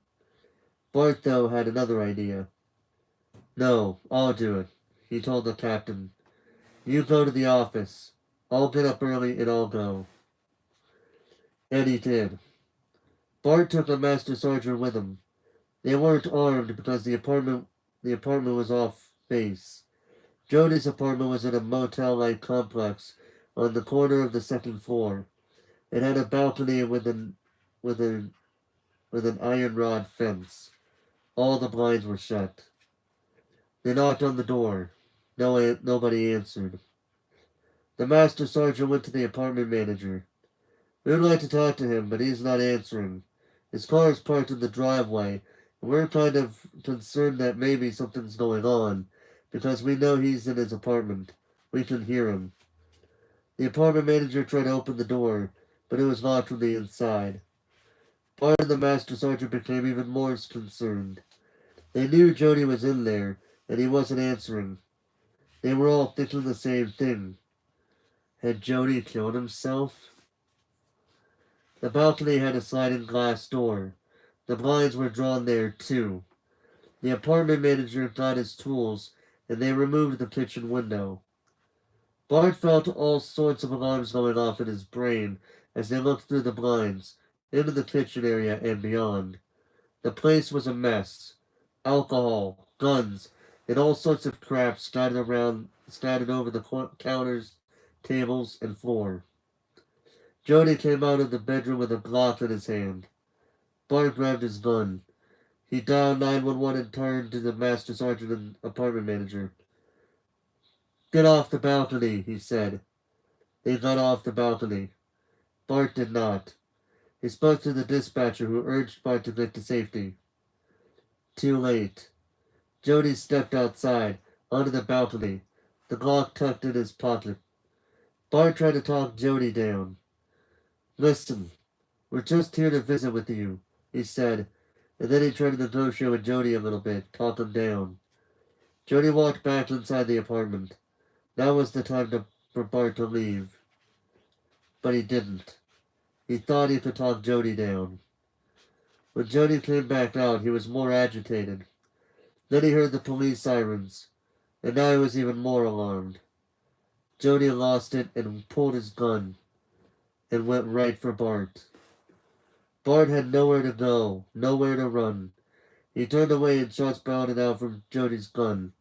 Bart, though, had another idea. No, I'll do it, he told the captain. You go to the office. I'll get up early and I'll go. And he did. Bart took the master sergeant with him. They weren't armed because the apartment was off base. Jody's apartment was in a motel-like complex on the corner of the second floor. It had a balcony with an with an iron rod fence. All the blinds were shut. They knocked on the door. Nobody answered. The master sergeant went to the apartment manager. We would like to talk to him, but he's not answering. His car is parked in the driveway, and we're kind of concerned that maybe something's going on, because we know he's in his apartment. We can hear him. The apartment manager tried to open the door, but it was locked from the inside. Bart and the master sergeant became even more concerned. They knew Jody was in there, and he wasn't answering. They were all thinking the same thing. Had Jody killed himself? The balcony had a sliding glass door. The blinds were drawn there, too. The apartment manager got his tools, and they removed the kitchen window. Bart felt all sorts of alarms going off in his brain as they looked through the blinds, into the kitchen area and beyond. The place was a mess. Alcohol, guns, and all sorts of crap scattered over the counters, tables, and floor. Jody came out of the bedroom with a Glock in his hand. Bart grabbed his gun. He dialed 911 and turned to the master sergeant and apartment manager. Get off the balcony, he said. They got off the balcony. Bart did not. He spoke to the dispatcher, who urged Bart to get to safety. Too late. Jody stepped outside, onto the balcony, the Glock tucked in his pocket. Bart tried to talk Jody down. Listen, we're just here to visit with you, he said, and then he tried to negotiate with Jody a little bit, talk him down. Jody walked back inside the apartment. Now was the time for Bart to leave. But he didn't. He thought he could talk Jody down. When Jody came back out, he was more agitated. Then he heard the police sirens, and now he was even more alarmed. Jody lost it and pulled his gun and went right for Bart. Bart had nowhere to go, nowhere to run. He turned away and shots bounded out from Jody's gun.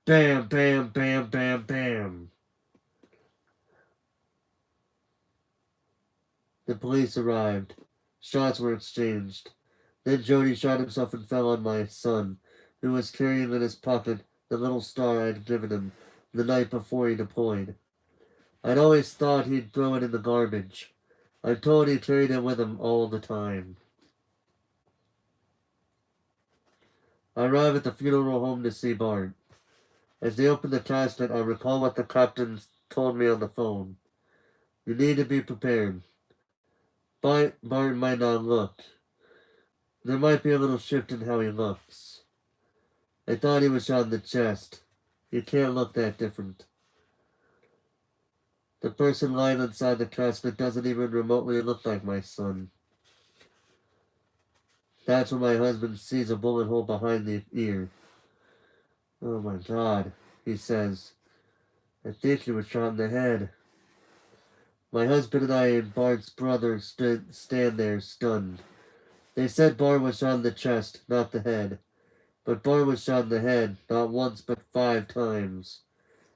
Bam, bam, bam, bam, bam. The police arrived. Shots were exchanged. Then Jody shot himself and fell on my son, who was carrying in his pocket the little star I had given him the night before he deployed. I'd always thought he'd throw it in the garbage. I'm told he carried it with him all the time. I arrive at the funeral home to see Bart. As they open the casket, I recall what the captain told me on the phone. You need to be prepared. Bart might not look. There might be a little shift in how he looks. I thought he was shot in the chest. He can't look that different. The person lying inside the casket doesn't even remotely look like my son. That's when my husband sees a bullet hole behind the ear. Oh my God, he says. I think he was shot in the head. My husband and I and Bart's brother stand there stunned. They said Bart was shot in the chest, not the head. But Bart was shot in the head, not once but 5 times.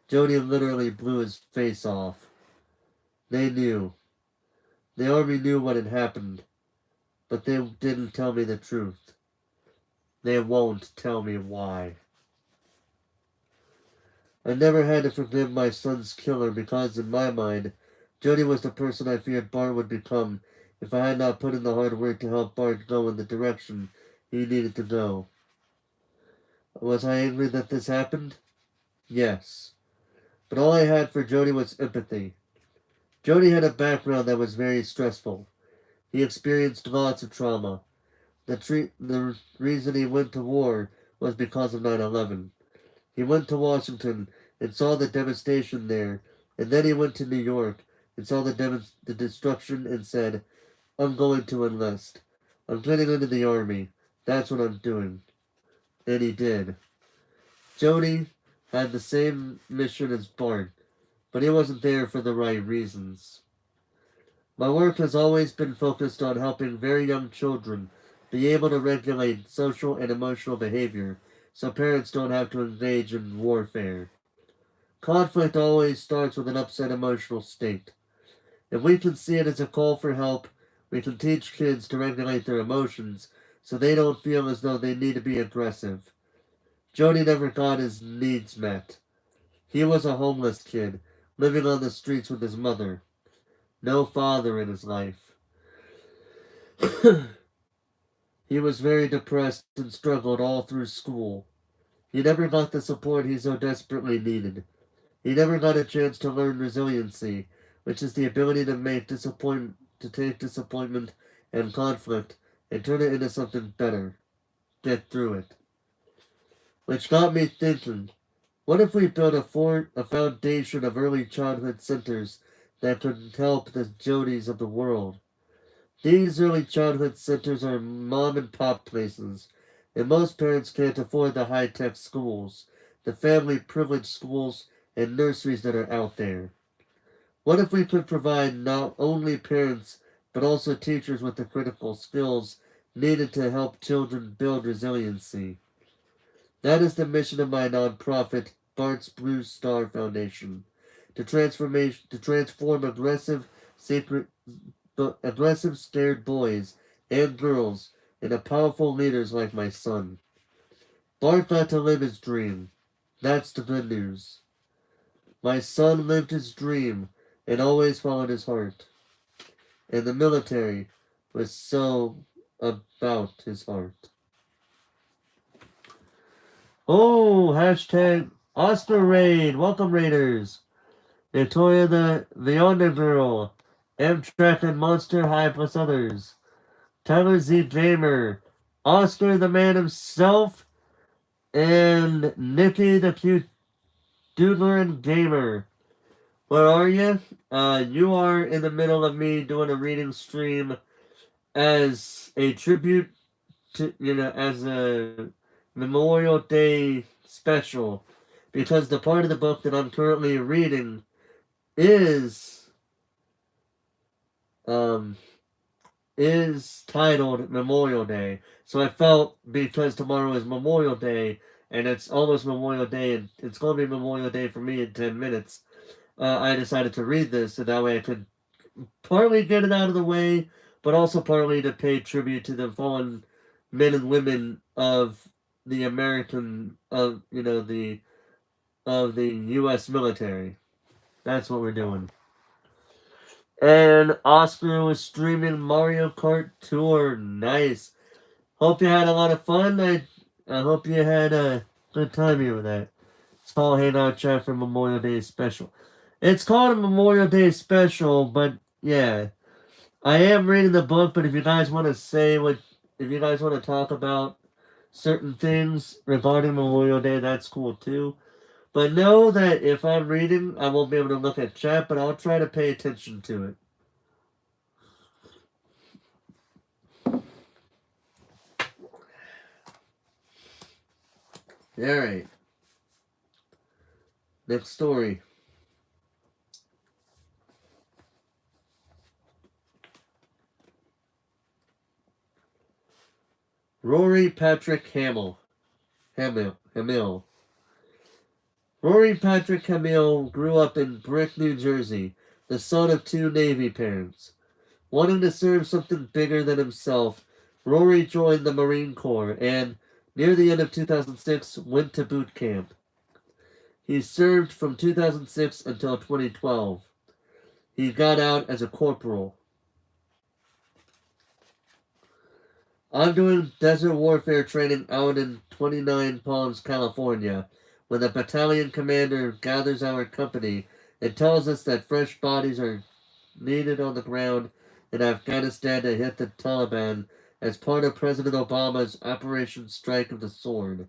Jody literally blew his face off. They knew. The army knew what had happened, but they didn't tell me the truth. They won't tell me why. I never had to forgive my son's killer because, in my mind, Jody was the person I feared Bart would become if I had not put in the hard work to help Bart go in the direction he needed to go. Was I angry that this happened? Yes. But all I had for Jody was empathy. Jody had a background that was very stressful. He experienced lots of trauma. The reason he went to war was because of 9/11. He went to Washington and saw the devastation there, and then he went to New York and saw the destruction and said, I'm going to enlist. I'm getting into the army. That's what I'm doing. And he did. Jody had the same mission as Bart, but he wasn't there for the right reasons. My work has always been focused on helping very young children be able to regulate social and emotional behavior so parents don't have to engage in warfare. Conflict always starts with an upset emotional state. If we can see it as a call for help, we can teach kids to regulate their emotions so they don't feel as though they need to be aggressive. Jody never got his needs met. He was a homeless kid, living on the streets with his mother. No father in his life. He was very depressed and struggled all through school. He never got the support he so desperately needed. He never got a chance to learn resiliency, which is the ability to take disappointment and conflict and turn it into something better. Get through it. Which got me thinking, what if we built a foundation of early childhood centers that could help the Jodies of the world? These early childhood centers are mom and pop places, and most parents can't afford the high-tech schools, the family privileged schools, and nurseries that are out there. What if we could provide not only parents, but also teachers with the critical skills needed to help children build resiliency? That is the mission of my nonprofit, Bart's Blue Star Foundation, to transform aggressive, scared boys and girls into powerful leaders like my son. Bart got to live his dream. That's the good news. My son lived his dream and always followed his heart. And the military was so about his heart. Oh, hashtag Oscar Raid. Welcome, Raiders. Victoria the Yonder Girl. Amtrak and Monster High plus others. Tyler Z. Gamer. Oscar the man himself. And Nikki the cute doodler and gamer. Where are you? You are in the middle of me doing a reading stream as a tribute to, as a Memorial Day special. Because the part of the book that I'm currently reading is titled Memorial Day. So I felt, because tomorrow is Memorial Day and it's almost Memorial Day and it's going to be Memorial Day for me in 10 minutes, I decided to read this so that way I could partly get it out of the way, but also partly to pay tribute to the fallen men and women of the of the U.S. military. That's what we're doing. And Oscar was streaming Mario Kart Tour. Nice. Hope you had a lot of fun. I hope you had a good time here with that. It's called Hangout Chat for Memorial Day Special. It's called a Memorial Day Special, but yeah. I am reading the book, but if you guys want to talk about certain things regarding Memorial Day, that's cool too. But know that if I'm reading, I won't be able to look at chat, but I'll try to pay attention to it. Alright. Next story. Rory Patrick Hamill. Rory Patrick Hamill grew up in Brick, New Jersey, the son of two Navy parents. Wanting to serve something bigger than himself, Rory joined the Marine Corps and, near the end of 2006, went to boot camp. He served from 2006 until 2012. He got out as a corporal. I'm doing desert warfare training out in 29 Palms, California, when the battalion commander gathers our company and tells us that fresh bodies are needed on the ground in Afghanistan to hit the Taliban as part of President Obama's Operation Strike of the Sword.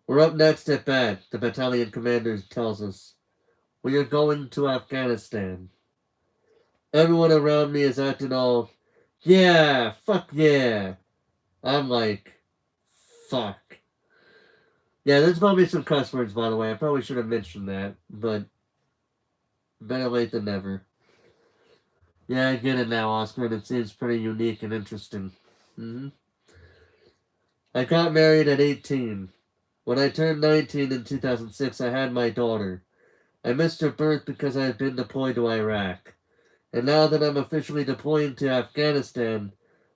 We're up next at bat, the battalion commander tells us. We are going to Afghanistan. Everyone around me is acting all, yeah, fuck yeah. I'm like, fuck. Yeah, there's gonna be some cuss words, by the way. I probably should have mentioned that, but better late than never. Yeah, I get it now, Oscar, and it seems pretty unique and interesting. I got married at 18. When I turned 19 in 2006, I had my daughter. I missed her birth because I had been deployed to Iraq. And now that I'm officially deploying to Afghanistan,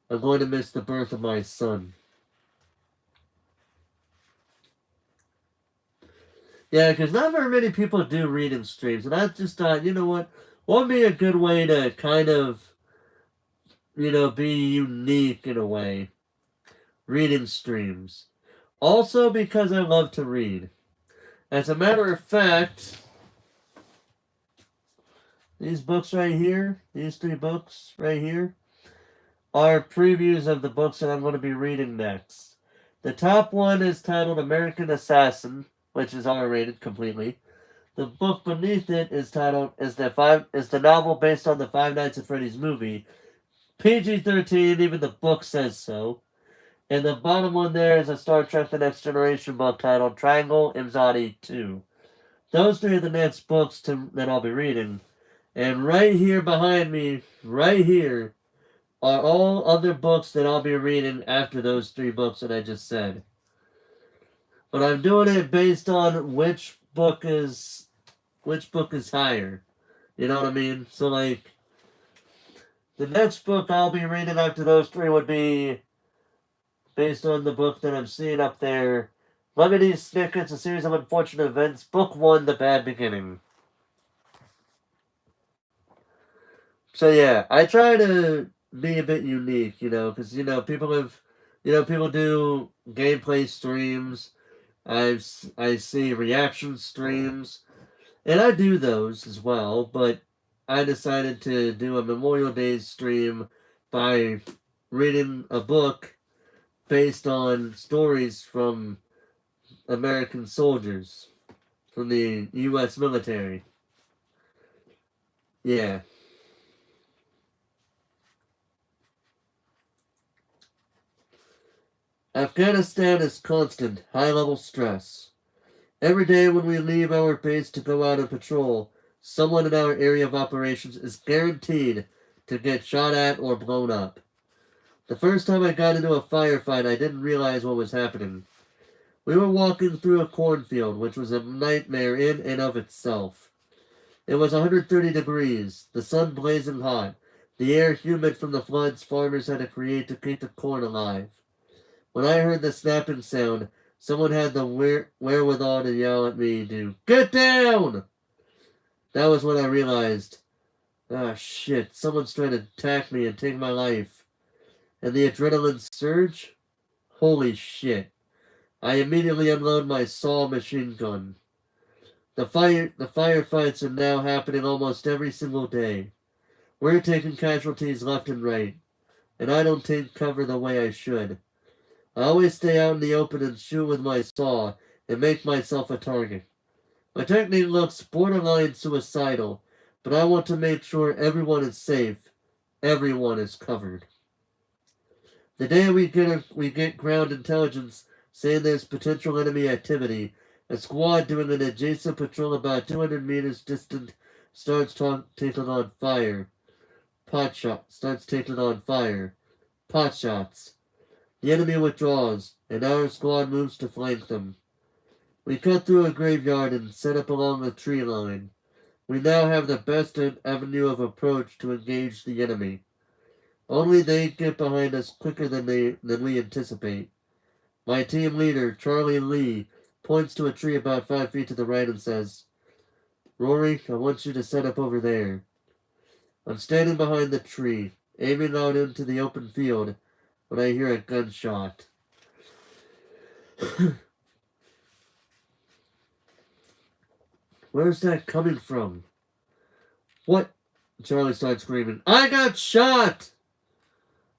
I'm going to miss the birth of my son. Yeah, because not very many people do reading streams, and I just thought, you know what would be a good way to kind of, be unique in a way. Reading streams. Also because I love to read. As a matter of fact, these books right here, these 3 books right here, are previews of the books that I'm going to be reading next. The top one is titled American Assassin, which is R-rated completely. The book beneath it is titled is the novel based on the Five Nights at Freddy's movie. PG-13, even the book says so. And the bottom one there is a Star Trek The Next Generation book titled Triangle Imzadi 2. Those 3 are the next books that I'll be reading. And right here behind me, right here, are all other books that I'll be reading after those 3 books that I just said. But I'm doing it based on which book is higher. You know what I mean? So like the next book I'll be reading after those 3 would be based on the book that I'm seeing up there. Lemony Snicket's A Series of Unfortunate Events, Book 1, The Bad Beginning. So yeah, I try to be a bit unique, because people do gameplay streams. I see reaction streams, and I do those as well. But I decided to do a Memorial Day stream by reading a book based on stories from American soldiers from the U.S. military. Yeah. Afghanistan is constant, high-level stress. Every day when we leave our base to go out and patrol, someone in our area of operations is guaranteed to get shot at or blown up. The first time I got into a firefight, I didn't realize what was happening. We were walking through a cornfield, which was a nightmare in and of itself. It was 130 degrees, the sun blazing hot, the air humid from the floods farmers had to create to keep the corn alive. When I heard the snapping sound, someone had the wherewithal to yell at me to get down! That was when I realized, shit, someone's trying to attack me and take my life. And the adrenaline surge? Holy shit. I immediately unload my SAW machine gun. The firefights are now happening almost every single day. We're taking casualties left and right, and I don't take cover the way I should. I always stay out in the open and shoot with my SAW and make myself a target. My technique looks borderline suicidal, but I want to make sure everyone is safe, everyone is covered. The day we get ground intelligence saying there's potential enemy activity, a squad doing an adjacent patrol about 200 meters distant starts taking on fire. Pot shots. The enemy withdraws, and our squad moves to flank them. We cut through a graveyard and set up along the tree line. We now have the best avenue of approach to engage the enemy. Only they get behind us quicker than we anticipate. My team leader, Charlie Lee, points to a tree about 5 feet to the right and says, "Rory, I want you to set up over there." I'm standing behind the tree, aiming out into the open field, when I hear a gunshot. Where's that coming from? What? Charlie starts screaming. I got shot!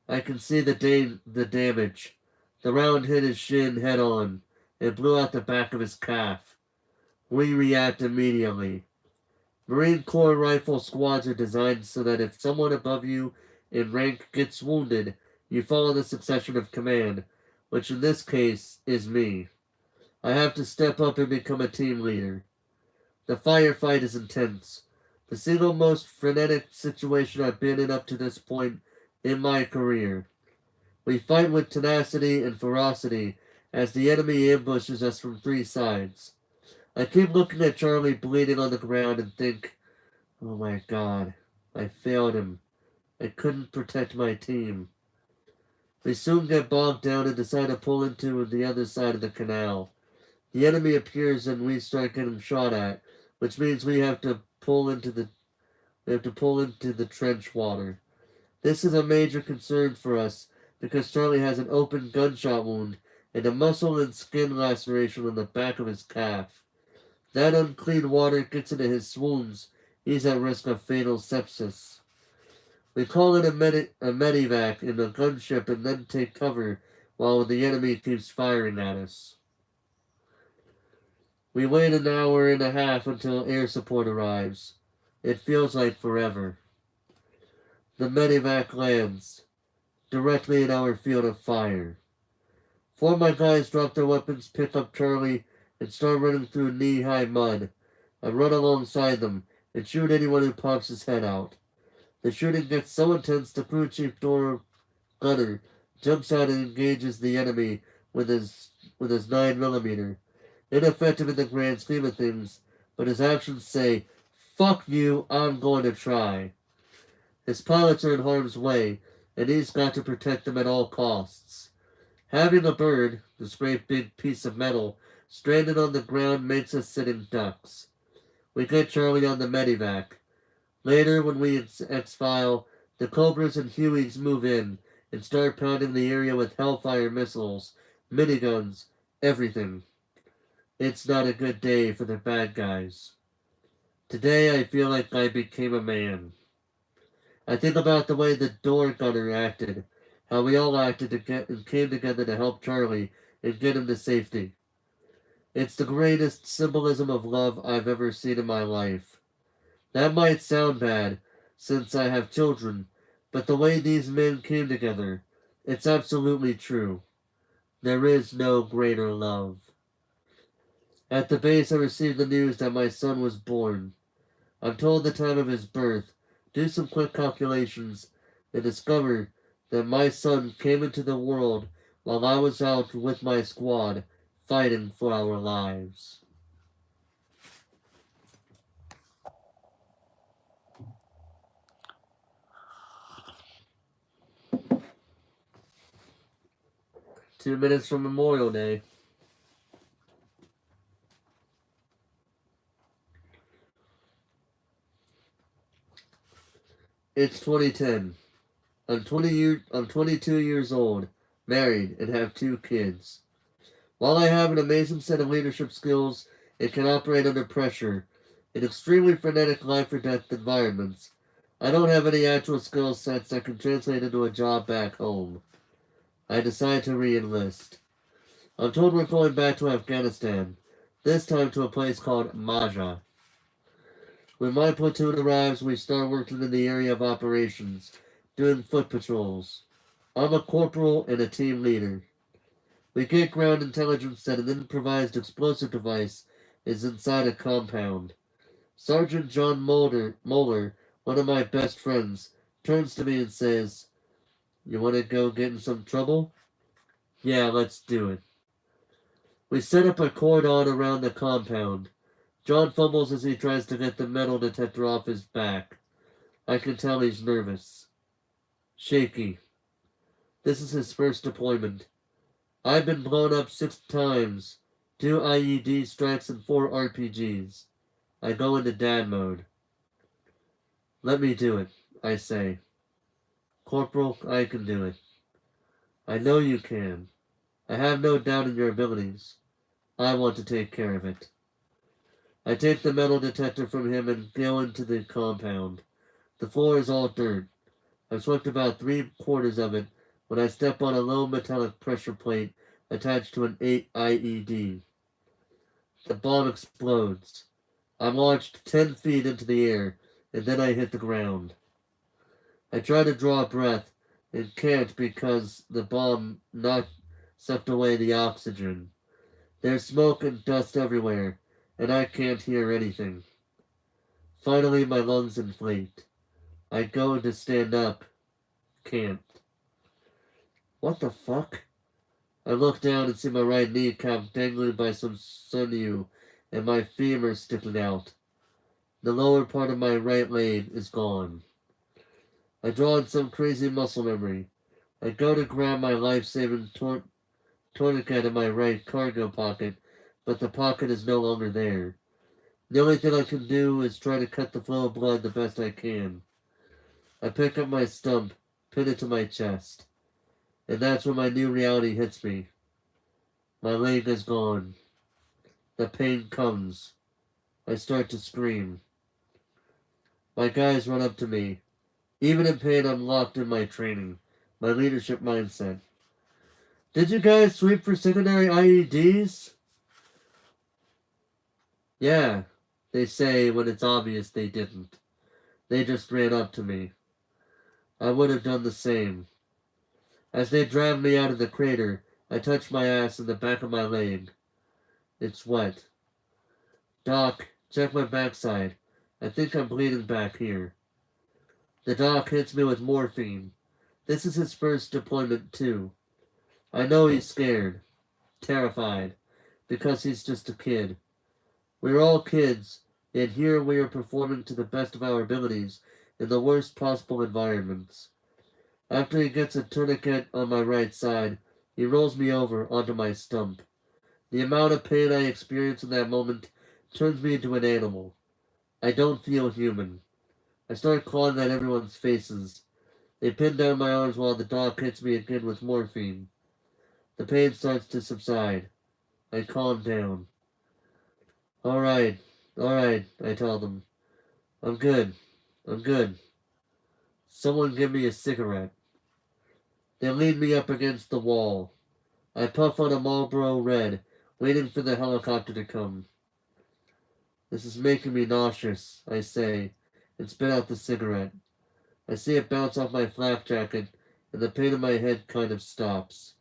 I can see the damage. The round hit his shin head on. It blew out the back of his calf. We react immediately. Marine Corps rifle squads are designed so that if someone above you in rank gets wounded, you follow the succession of command, which in this case is me. I have to step up and become a team leader. The firefight is intense. The single most frenetic situation I've been in up to this point in my career. We fight with tenacity and ferocity as the enemy ambushes us from 3 sides. I keep looking at Charlie bleeding on the ground and think, oh my god, I failed him. I couldn't protect my team. We soon get bogged down and decide to pull into the other side of the canal. The enemy appears and we start getting shot at, which means we have to pull into the trench water. This is a major concern for us because Charlie has an open gunshot wound and a muscle and skin laceration on the back of his calf. That unclean water gets into his wounds. He's at risk of fatal sepsis. We call in a medevac in a gunship and then take cover while the enemy keeps firing at us. We wait an hour and a half until air support arrives. It feels like forever. The medevac lands directly in our field of fire. 4 of my guys drop their weapons, pick up Charlie, and start running through knee-high mud. I run alongside them and shoot anyone who pops his head out. The shooting gets so intense the crew chief Doro Gunner jumps out and engages the enemy with his 9mm. Ineffective in the grand scheme of things, but his actions say, "Fuck you, I'm going to try." His pilots are in harm's way, and he's got to protect them at all costs. Having a bird, this great big piece of metal, stranded on the ground makes us sitting ducks. We get Charlie on the medevac. Later, when we exfile, the Cobras and Hueys move in and start pounding the area with Hellfire missiles, miniguns, everything. It's not a good day for the bad guys. Today I feel like I became a man. I think about the way the door gunner acted, how we all acted and came together to help Charlie and get him to safety. It's the greatest symbolism of love I've ever seen in my life. That might sound bad, since I have children, but the way these men came together, it's absolutely true. There is no greater love. At the base, I received the news that my son was born. I'm told the time of his birth, do some quick calculations, and discover that my son came into the world while I was out with my squad fighting for our lives. Two minutes from Memorial Day. It's 2010. I'm 22 years old, married, and have 2 kids. While I have an amazing set of leadership skills and can operate under pressure in extremely frenetic life or death environments, I don't have any actual skill sets that can translate into a job back home. I decide to re-enlist. I'm told we're going back to Afghanistan, this time to a place called Maja. When my platoon arrives, we start working in the area of operations, doing foot patrols. I'm a corporal and a team leader. We get ground intelligence that an improvised explosive device is inside a compound. Sergeant John Moeller, one of my best friends, turns to me and says, "You want to go get in some trouble?" "Yeah, let's do it." We set up a cordon around the compound. John fumbles as he tries to get the metal detector off his back. I can tell he's nervous. Shaky. This is his first deployment. I've been blown up 6 times, 2 IED strikes and 4 RPGs. I go into dad mode. Let me do it, I say. Corporal, I can do it. I know you can. I have no doubt in your abilities. I want to take care of it. I take the metal detector from him and go into the compound. The floor is all dirt. I've swept about 3/4 of it when I step on a low metallic pressure plate attached to an 8 IED. The bomb explodes. I'm launched 10 feet into the air, and then I hit the ground. I try to draw a breath and can't because the bomb sucked away the oxygen. There's smoke and dust everywhere, and I can't hear anything. Finally, my lungs inflate. I go to stand up. Can't. What the fuck? I look down and see my right kneecap dangling by some sinew and my femur sticking out. The lower part of my right leg is gone. I draw on some crazy muscle memory. I go to grab my life-saving tourniquet in my right cargo pocket, but the pocket is no longer there. The only thing I can do is try to cut the flow of blood the best I can. I pick up my stump, pin it to my chest, and that's when my new reality hits me. My leg is gone. The pain comes. I start to scream. My guys run up to me. Even in pain, I'm locked in my training, my leadership mindset. Did you guys sweep for secondary IEDs? Yeah, they say when it's obvious they didn't. They just ran up to me. I would have done the same. As they dragged me out of the crater, I touch my ass and the back of my leg. It's wet. Doc, check my backside. I think I'm bleeding back here. The doc hits me with morphine. This is his first deployment too. I know he's scared, terrified, because he's just a kid. We're all kids, and here we are performing to the best of our abilities in the worst possible environments. After he gets a tourniquet on my right side, he rolls me over onto my stump. The amount of pain I experience in that moment turns me into an animal. I don't feel human. I start clawing at everyone's faces. They pin down my arms while the doc hits me again with morphine. The pain starts to subside. I calm down. Alright, I tell them. I'm good. I'm good. Someone give me a cigarette. They lean me up against the wall. I puff on a Marlboro Red, waiting for the helicopter to come. This is making me nauseous, I say, and spit out the cigarette. I see it bounce off my flak jacket, and the pain in my head kind of stops.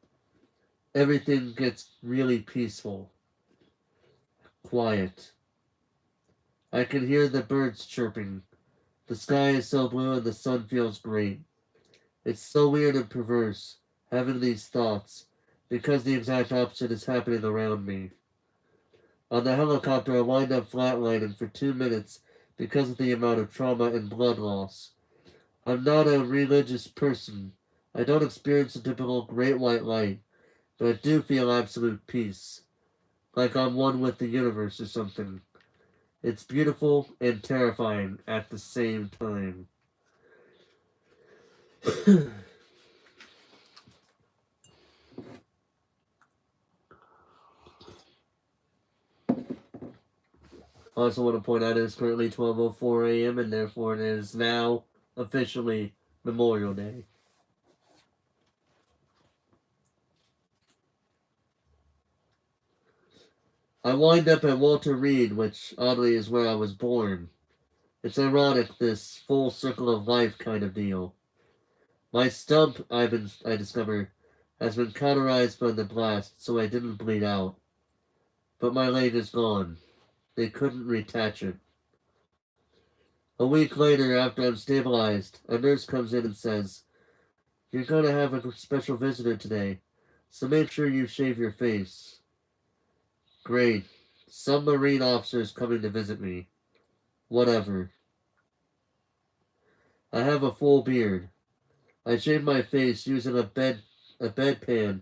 Everything gets really peaceful. Quiet. I can hear the birds chirping. The sky is so blue and the sun feels great. It's so weird and perverse, having these thoughts, because the exact opposite is happening around me. On the helicopter, I wind up flatlining for 2 minutes because of the amount of trauma and blood loss. I'm not a religious person. I don't experience the typical great white light, but I do feel absolute peace, like I'm one with the universe or something. It's beautiful and terrifying at the same time. I also want to point out it is currently 12:04 a.m. and therefore it is now officially Memorial Day. I wind up at Walter Reed, which oddly is where I was born. It's ironic, this full circle of life kind of deal. My stump, I discover, has been cauterized by the blast, so I didn't bleed out. But my leg is gone. They couldn't reattach it. A week later, after I'm stabilized, a nurse comes in and says, "You're going to have a special visitor today, so make sure you shave your face." Great. Some Marine officer is coming to visit me. Whatever. I have a full beard. I shave my face using a bedpan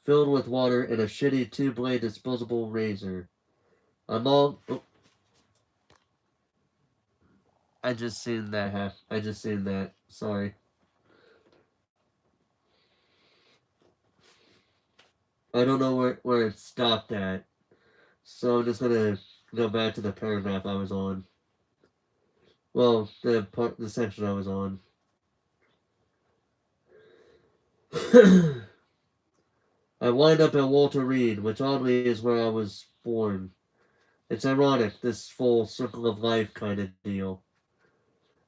filled with water and a shitty two-blade disposable razor. I'm all... Oh, I just seen that. I just seen that. Sorry. I don't know where it stopped at. So I'm just gonna go back to the paragraph I was on. Well, the section I was on. I wind up at Walter Reed, which oddly is where I was born. It's ironic, this full circle of life kind of deal.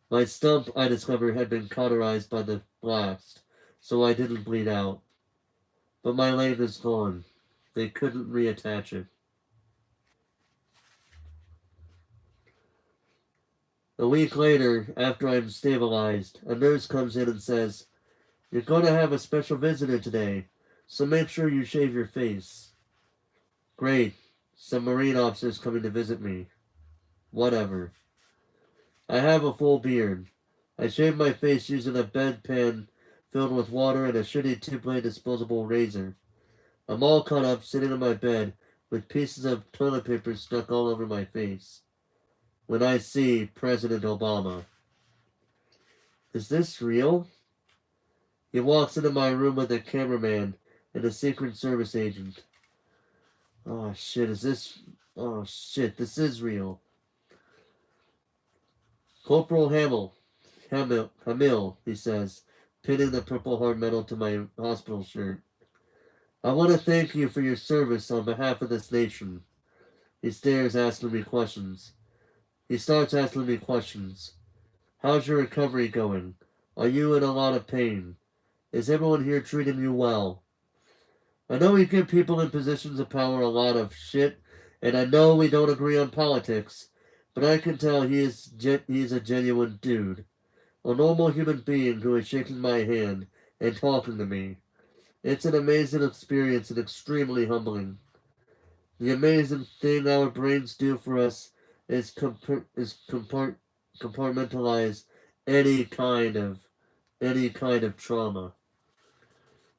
My stump, I discovered, had been cauterized by the blast, so I didn't bleed out. But my leg is gone. They couldn't reattach it. A week later, after I'm stabilized, a nurse comes in and says, "You're going to have a special visitor today, so make sure you shave your face." Great. Some Marine officers coming to visit me. Whatever. I have a full beard. I shave my face using a bedpan filled with water and a shitty two-blade disposable razor. I'm all cut up, sitting on my bed, with pieces of toilet paper stuck all over my face. When I see President Obama. Is this real? He walks into my room with a cameraman and a Secret Service agent. Oh shit, oh shit, this is real. Corporal Hamill, he says, pinning the Purple Heart medal to my hospital shirt. I want to thank you for your service on behalf of this nation. He starts asking me questions. How's your recovery going? Are you in a lot of pain? Is everyone here treating you well? I know we give people in positions of power a lot of shit, and I know we don't agree on politics, but I can tell he is a genuine dude. A normal human being who is shaking my hand and talking to me. It's an amazing experience and extremely humbling. The amazing thing our brains do for us is compartmentalize any kind of trauma.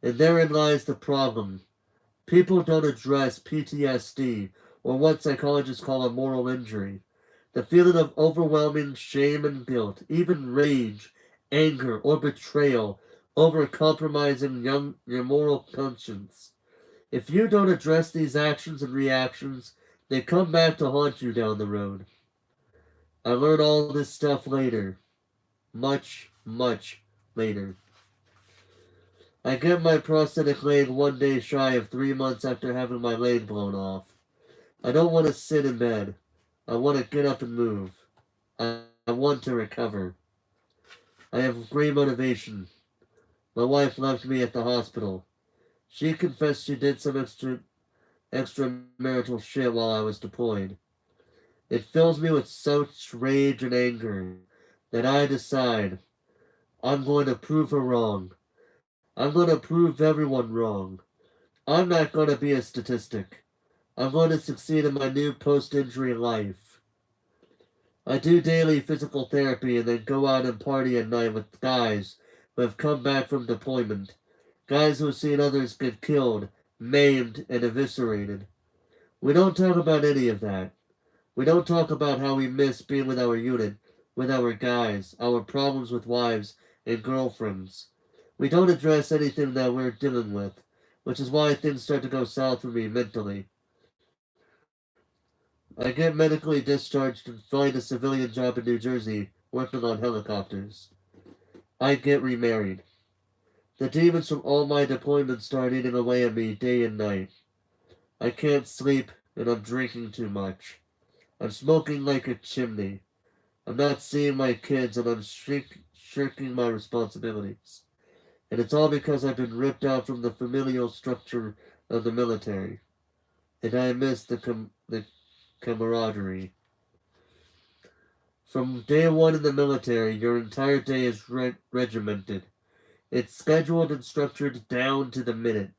And therein lies the problem. People don't address PTSD, or what psychologists call a moral injury. The feeling of overwhelming shame and guilt, even rage, anger, or betrayal over compromising your moral conscience. If you don't address these actions and reactions, they come back to haunt you down the road. I learned all this stuff later. Much, much later. I get my prosthetic leg 1 day shy of 3 months after having my leg blown off. I don't want to sit in bed. I want to get up and move. I want to recover. I have great motivation. My wife left me at the hospital. She confessed she did some extramarital shit while I was deployed. It fills me with such rage and anger that I decide I'm going to prove her wrong. I'm going to prove everyone wrong. I'm not going to be a statistic. I'm going to succeed in my new post-injury life. I do daily physical therapy and then go out and party at night with guys who have come back from deployment. Guys who have seen others get killed, maimed, and eviscerated. We don't talk about any of that. We don't talk about how we miss being with our unit, with our guys, our problems with wives and girlfriends. We don't address anything that we're dealing with, which is why things start to go south for me mentally. I get medically discharged and find a civilian job in New Jersey working on helicopters. I get remarried. The demons from all my deployments start eating away at me day and night. I can't sleep and I'm drinking too much. I'm smoking like a chimney. I'm not seeing my kids and I'm shirking my responsibilities. And it's all because I've been ripped out from the familial structure of the military. And I miss the camaraderie. From day one in the military, your entire day is regimented. It's scheduled and structured down to the minute.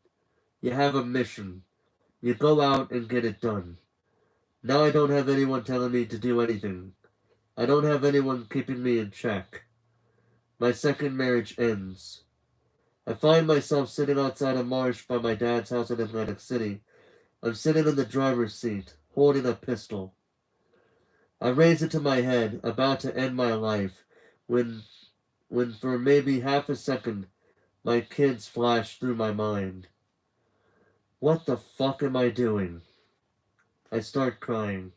You have a mission. You go out and get it done. Now I don't have anyone telling me to do anything. I don't have anyone keeping me in check. My second marriage ends. I find myself sitting outside a marsh by my dad's house in Atlantic City. I'm sitting in the driver's seat, holding a pistol. I raise it to my head, about to end my life, when for maybe half a second, my kids flash through my mind. What the fuck am I doing? I start crying.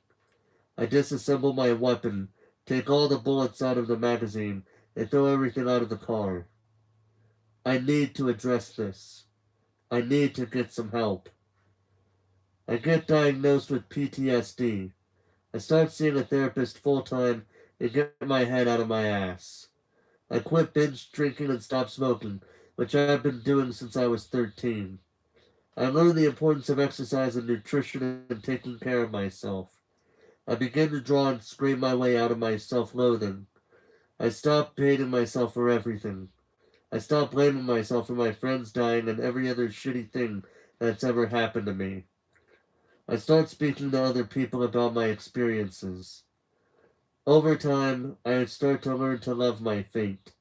I disassemble my weapon, take all the bullets out of the magazine, and throw everything out of the car. I need to address this. I need to get some help. I get diagnosed with PTSD. I start seeing a therapist full time and get my head out of my ass. I quit binge drinking and stopped smoking, which I've been doing since I was 13. I learned the importance of exercise and nutrition and taking care of myself. I begin to draw and scream my way out of my self-loathing. I stop hating myself for everything. I stop blaming myself for my friends dying and every other shitty thing that's ever happened to me. I start speaking to other people about my experiences. Over time, I start to learn to love my fate.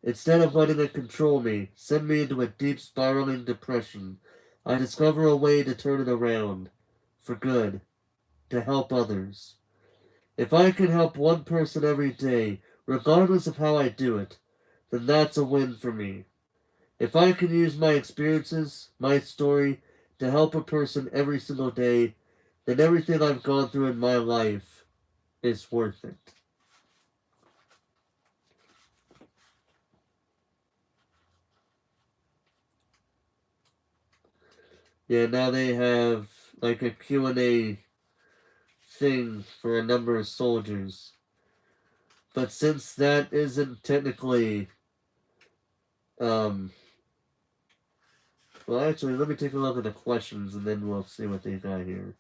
Instead of letting it control me, send me into a deep spiraling depression, I discover a way to turn it around. For good. To help others. If I can help one person every day, regardless of how I do it, then that's a win for me. If I can use my experiences, my story, to help a person every single day, then everything I've gone through in my life is worth it. Yeah, now they have like a Q&A thing for a number of soldiers. But since that isn't technically um well actually let me take a look at the questions and then we'll see what they got here.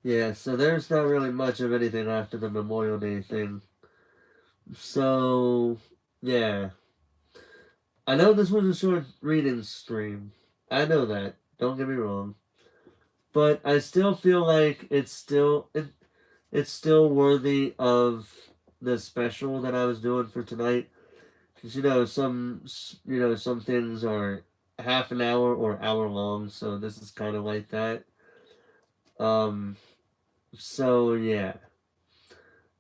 Yeah, so there's not really much of anything after the Memorial Day thing. So, yeah. I know this was a short reading stream. I know that. Don't get me wrong. But I still feel like it's still worthy of the special that I was doing for tonight. Because some things are half an hour or hour long, so this is kind of like that. Um, so yeah.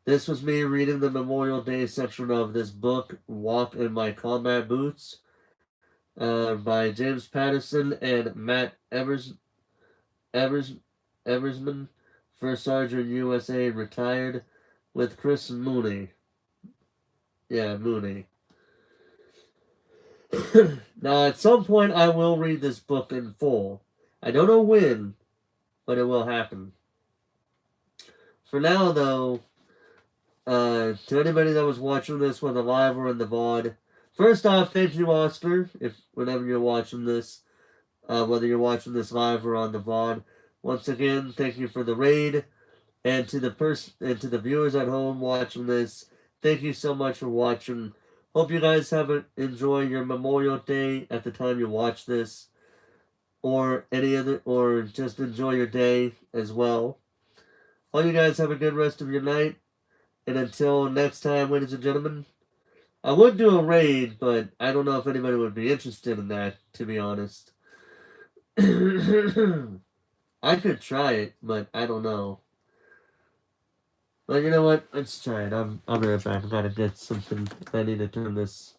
This was me reading the Memorial Day section of this book, Walk in My Combat Boots, by James Patterson and Matt Evers, Eversman, First Sergeant USA, retired, with Chris Mooney. Yeah, Mooney. Now, at some point, I will read this book in full. I don't know when, but it will happen. For now, though, to anybody that was watching this, whether live or in the VOD, first off, thank you, Oscar, if whenever you're watching this, whether you're watching this live or on the VOD. Once again, thank you for the raid, and to the viewers at home watching this, thank you so much for watching. Hope you guys enjoy your Memorial Day at the time you watch this, or just enjoy your day as well. Hope you guys have a good rest of your night. And until next time, ladies and gentlemen, I would do a raid, but I don't know if anybody would be interested in that, to be honest. I could try it, but I don't know. But you know what? Let's try it. I'll be right back. I gotta get something. I need to turn this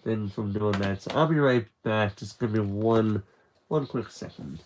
thing from doing that. So I'll be right back. Just give me one quick second.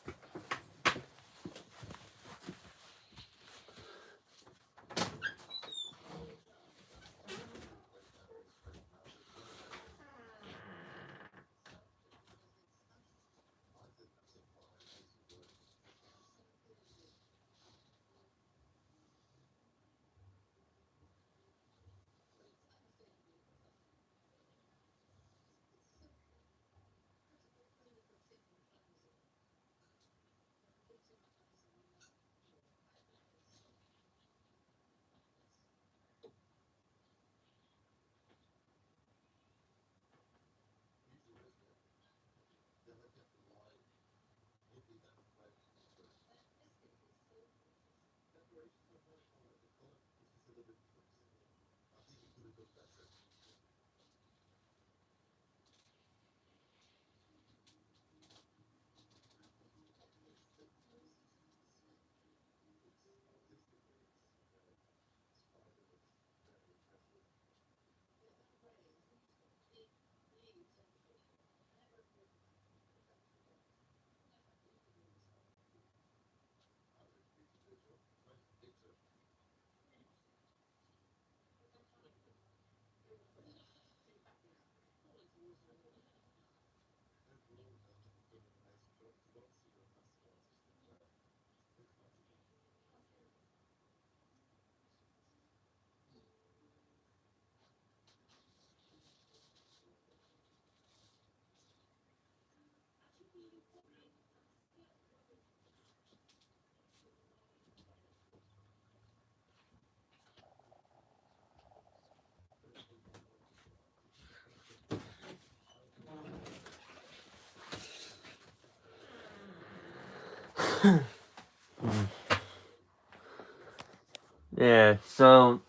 Yeah, so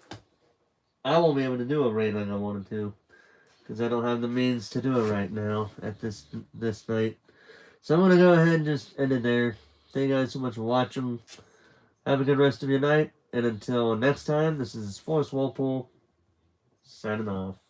I won't be able to do a raid like I wanted to because I don't have the means to do it right now at this night. So I'm gonna go ahead and just end it there. Thank you guys so much for watching. Have a good rest of your night, and until next time, this is Forrest Walpole signing off.